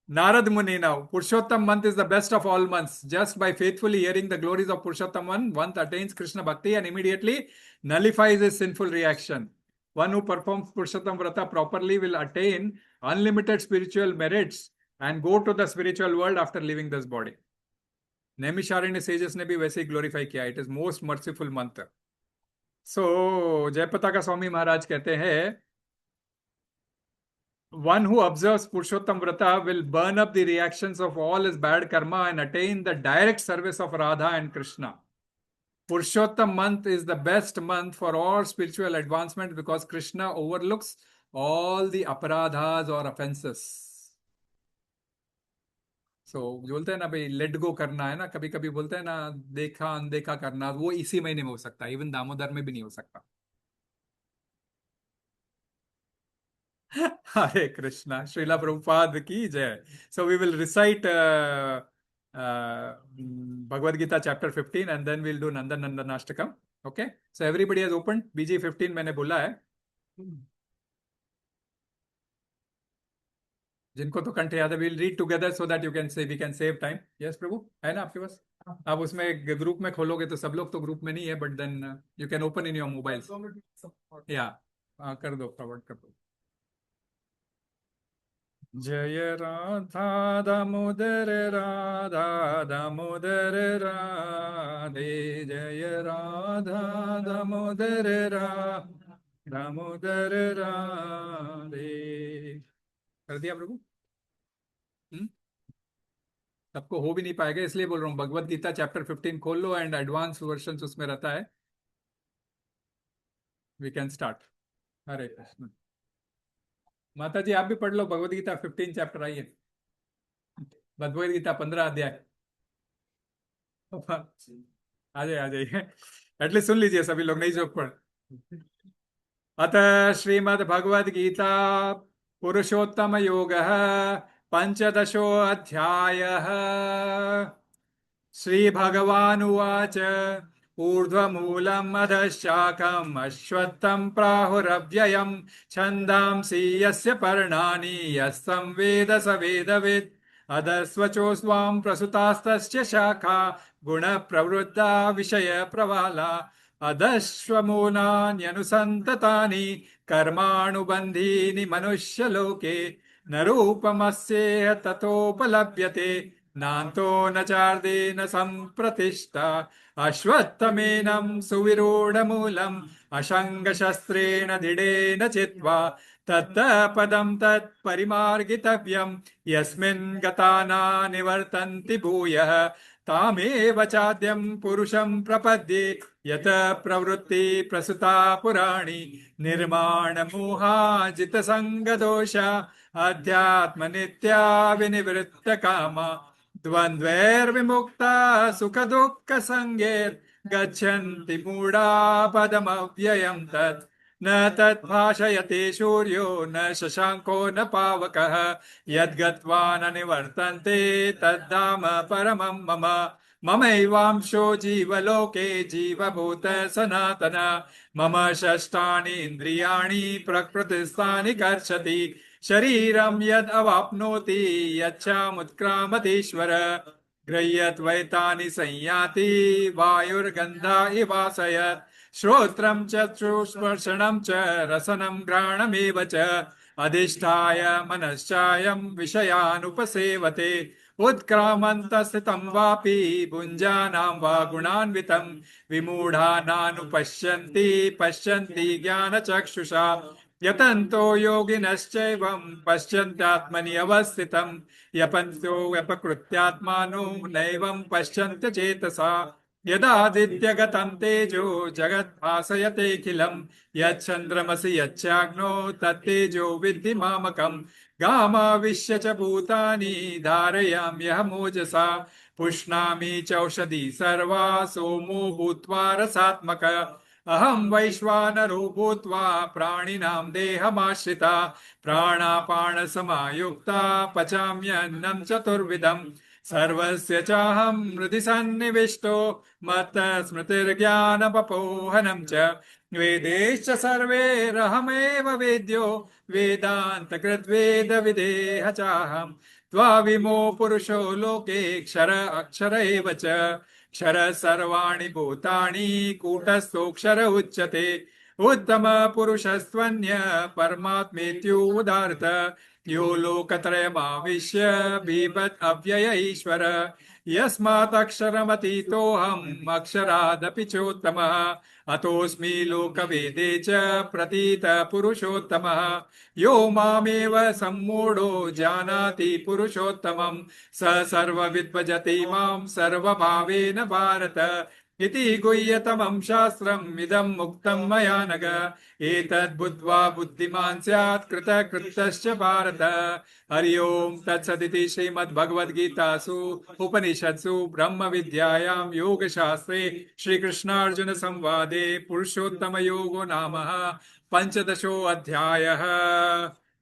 Narad Muni now. Purushottam month is the best of all months. Just by faithfully hearing the glories of Purushottam one attains Krishna Bhakti and immediately nullifies his sinful reaction. One who performs Purushottam Vrata properly will attain unlimited spiritual merits and go to the spiritual world after leaving this body. Naimisharanya sages ने भी वैसे ही glorify किया. It is most merciful month. So जयपताका Swami Maharaj कहते हैं, one who observes Purushottam Vrata will burn up the reactions of all his bad karma and attain the direct service of Radha and Krishna. Purushottam month is the best month for all spiritual advancement because Krishna overlooks all the aparadhas or offenses. So बोलते हैं ना भाई, let go करना है ना. कभी कभी बोलते हैं ना, देखा अनदेखा करना, वो इसी महीने में हो सकता है. इवन दामोदर में भी नहीं हो सकता. Hare Krishna. Srila Prabhupada ki jai. So we will recite Bhagavad Gita chapter 15 and then we'll do Nandanandanashtakam. Okay. So everybody has opened. BG 15 मैंने बोला है. जिनको तो कंठ याद है, will read together so that you can say we can save time. Yes Prabhu, है ना आपके पास? आप उसमें ग्रुप में खोलोगे तो सब लोग तो ग्रुप में नहीं है, but then you can open in your mobile. या कर दो, फॉरवर्ड कर दो। जय राधा दामोदर राधा दामोदर राधे, जय राधा दामोदर राधा दामोदर राधे। कर दिया प्रभु? सबको हो भी नहीं पाएगा, इसलिए बोल रहा हूँ। भगवत गीता चैप्टर 15 खोल लो एंड एडवांस वर्जन उसमें रहता है। We can start. Hare Krishna. माता जी आप भी पढ़ लो भगवत गीता 15 चैप्टर, आइए। भगवत गीता 15 अध्याय। आ जाइए, आ जाइए, एटलीस्ट सुन लीजिए सभी लोग, नहीं जो पढ़। अतः श्रीमद् भगवद गीता पुरुषोत्तम योग पंचदशोऽध्यायः। श्रीभगवानुवाच ऊर्ध्वमूलम् अधःशाखम् अश्वत्थम् प्राहुरव्ययम् छन्दांसि यस्य पर्णानि यस्तं वेद स वेदवित् अधस्वचोस्वाम् प्रसुतास्तस्य शाखा गुणप्रवृद्धा विषयप्रवाला अधश्वमूलान्यनुसन्ततानि कर्माणुबन्धीनि मनुष्यलोके न रूपमस्येह ततोपलभ्यते नान्तो न चार्देन सम्प्रतिष्ठा अश्वत्थमेनं सुविरूढमूलम् अशङ्गशस्त्रेण दृढेन चित्वा ततः पदं तत्परिमार्गितव्यम् यस्मिन् गता न निवर्तन्ति भूयः तामेव चाद्यं पुरुषं प्रपद्ये यत प्रवृत्ति प्रसुता पुराणी निर्माणमोहाजितसङ्गदोषा अध्यात्मनित्या विनिवृत्तकामा द्वन्द्वैर्विमुक्ता सुखदुःखसङ्गैर्गच्छन्ति मूढा पदमव्ययं तत् न तद्भाषयते सूर्यो न शशाङ्को न पावकः यद्गत्वा न निवर्तन्ते तद्धाम परमं मम ममैवांशो जीवलोके जीवभूत सनातन मम षष्ठानि इन्द्रियाणि प्रकृतिस्थानि कर्षति शरीरं यद् अवाप्नोति यच्छामुत्क्रामतीश्वर गृह्यत्वैतानि संयाति वायुर्गन्धा इवासयत् श्रोत्रं चक्षुस्पर्शनं च रसनं घ्राणमेव च अधिष्ठाय मनश्चायं विषयानुपसेवते उत्क्रामन्तस्थितं वापि भुञ्जानां वा गुणान्वितं विमूढानानुपश्यन्ति पश्यन्ति ज्ञानचक्षुषा यतन्तो योगिनश्चैवं पश्यन्त्यात्मनि अवस्थितं यपन्तो व्यपकृत्यात्मानो नैवं पश्यन्त्य चेतसा यदादित्यगतं तेजो जगद्भासयतेऽखिलं यच्चन्द्रमसि यच्चाग्नो तत्तेजो विद्धि मामकम् गामाविश्य च भूतानि धारयाम्यहमोजसा पुष्णामि चौषधी सर्वा सोमो भूत्वा रसात्मक अहं वैश्वानरो भूत्वा प्राणिनां देहमाश्रिता प्राणापानसमायुक्ता पचाम्यन्नं चतुर्विधम् सर्वस्य चाहं हृदि सन्निविष्टो मत्तः स्मृतिर्ज्ञानपपोहनं च वेदैश्च सर्वैरहमेव वेद्यो वेदान्तकृद्वेदविदेह चाहं द्वाविमो पुरुषो लोके क्षर अक्षर एव च क्षर सर्वाणि भूतानि कूटस्थोऽक्षर उच्यते उत्तम पुरुषस्त्वन्य परमात्मेत्युदारत यो लोकत्रयमाविश्य बिभत् अव्यय ईश्वर यस्मात्क्षरमतीतोऽहम् अक्षरादपि चोत्तमः अतोऽस्मि लोकवेदे च प्रतीत पुरुषोत्तमः यो मामेव सम्मूढो जानाति पुरुषोत्तमं स सर्वविद् भजति मां सर्वभावेन भारत इति गुह्यतमं शास्त्रम् इदं मुक्तं मया नघ एतद् बुद्ध्वा बुद्धिमान् स्यात् कृतकृत्यश्च भारत हरि ओम तत्सदिति श्रीमद्भगवद्गीतासु उपनिषत्सु ब्रह्म विद्यायां योगशास्त्रे श्रीकृष्णार्जुन संवादे पुरुषोत्तम योगो नाम पंचदशो अध्यायः।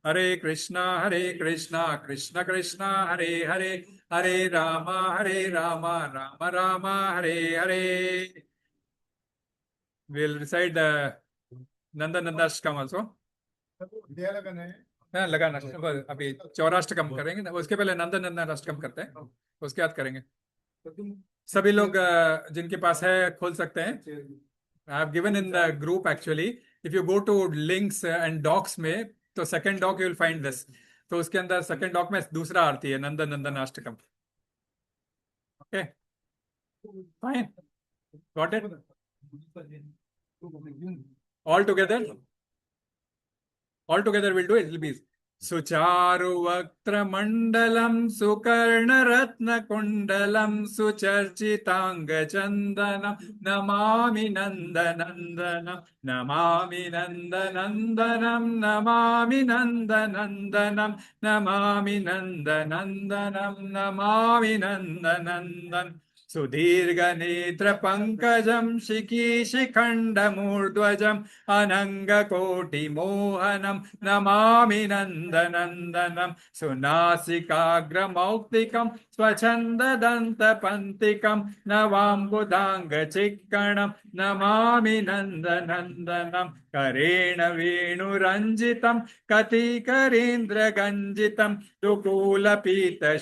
हरे Krishna Krishna Krishna Hare Hare Hare Ram Ram Ram Hare Hare. We'll recite the Nanda Nandashkam also. हाँ, लगाना अभी चौराष्टकम करेंगे ना, उसके पहले नंदन नंदन अष्टकम करते हैं, उसके बाद करेंगे। सभी लोग जिनके पास है खोल सकते हैं। I have given in the group actually, if you go to links and docs में, तो second doc you will find this. तो उसके अंदर सेकंड डॉक में दूसरा आरती है, Nandan Nandan Ashtakam. Okay, fine, got it all together. All together we'll do it. It'll be सुचारु वक्त्रमण्डलं सुकर्णरत्नकुण्डलं सुचर्चिताङ्गचन्दनं नमामि नन्दनन्दनं नमामि नन्दनन्दनं नमामि नन्दनन्दनं नमामि नन्दनन्दनं नमामि नन्दनन्दनं सुदीर्घनेत्रपङ्कजं शिखिशिखण्डमूर्ध्वजम् अनङ्गकोटिमोहनं नमामि नन्दनन्दनं सुनासिकाग्रमौक्तिकं स्वच्छन्ददन्तपन्तिकं नवाम्बुदाङ्गचिक्कणं नमामि नन्दनन्दनं करेण वेणुरञ्जितं कतिकरेन्द्रगञ्जितं दुकूलपीतशोभनं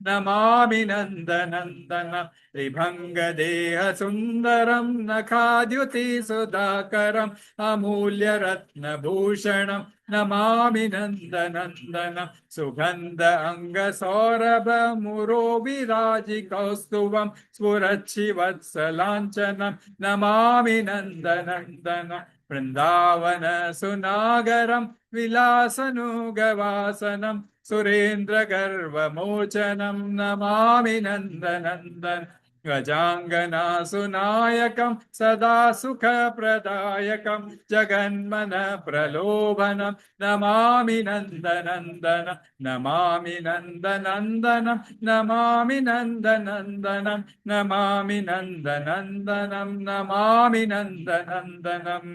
नमामि नन्दनन्दनं त्रिभङ्गदेहसुन्दरं नखाद्युतिसुधाकरम् अमूल्यरत्नभूषणं नमामि नन्दनन्दनं सुगन्ध अङ्गसौरभमुरोविराजिकौस्तुभं स्फुरच्छिवत्सलाञ्छनं नमामि नन्दनन्दनं वृन्दावन सुनागरं विलासनुगवासनं सुरेन्द्रगर्वमोचनं नमामि नन्दनन्दनं गजाङ्गनासुनायकं सदा सुखप्रदायकं जगन्मनप्रलोभनं नमामि नन्दनन्दनं नमामि नन्दनन्दनं नमामि नन्दनन्दनं नमामि नन्दनन्दनं नमामि नन्दनन्दनं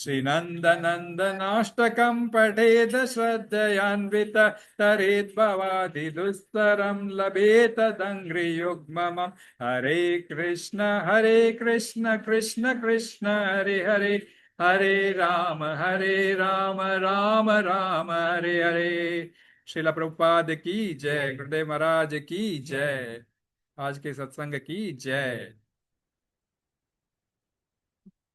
श्रीनन्दनन्दनाष्टकं पठेद श्रद्धयान्वित तरेद् भवादिदुस्तरं लभेत दङ्घ्रियुग्मम् हरे कृष्ण कृष्ण कृष्ण हरे हरे हरे राम राम राम हरे हरे। श्रील प्रभुपाद की जय, गुरुदेव महाराज की जय, आज के सत्संग की जय।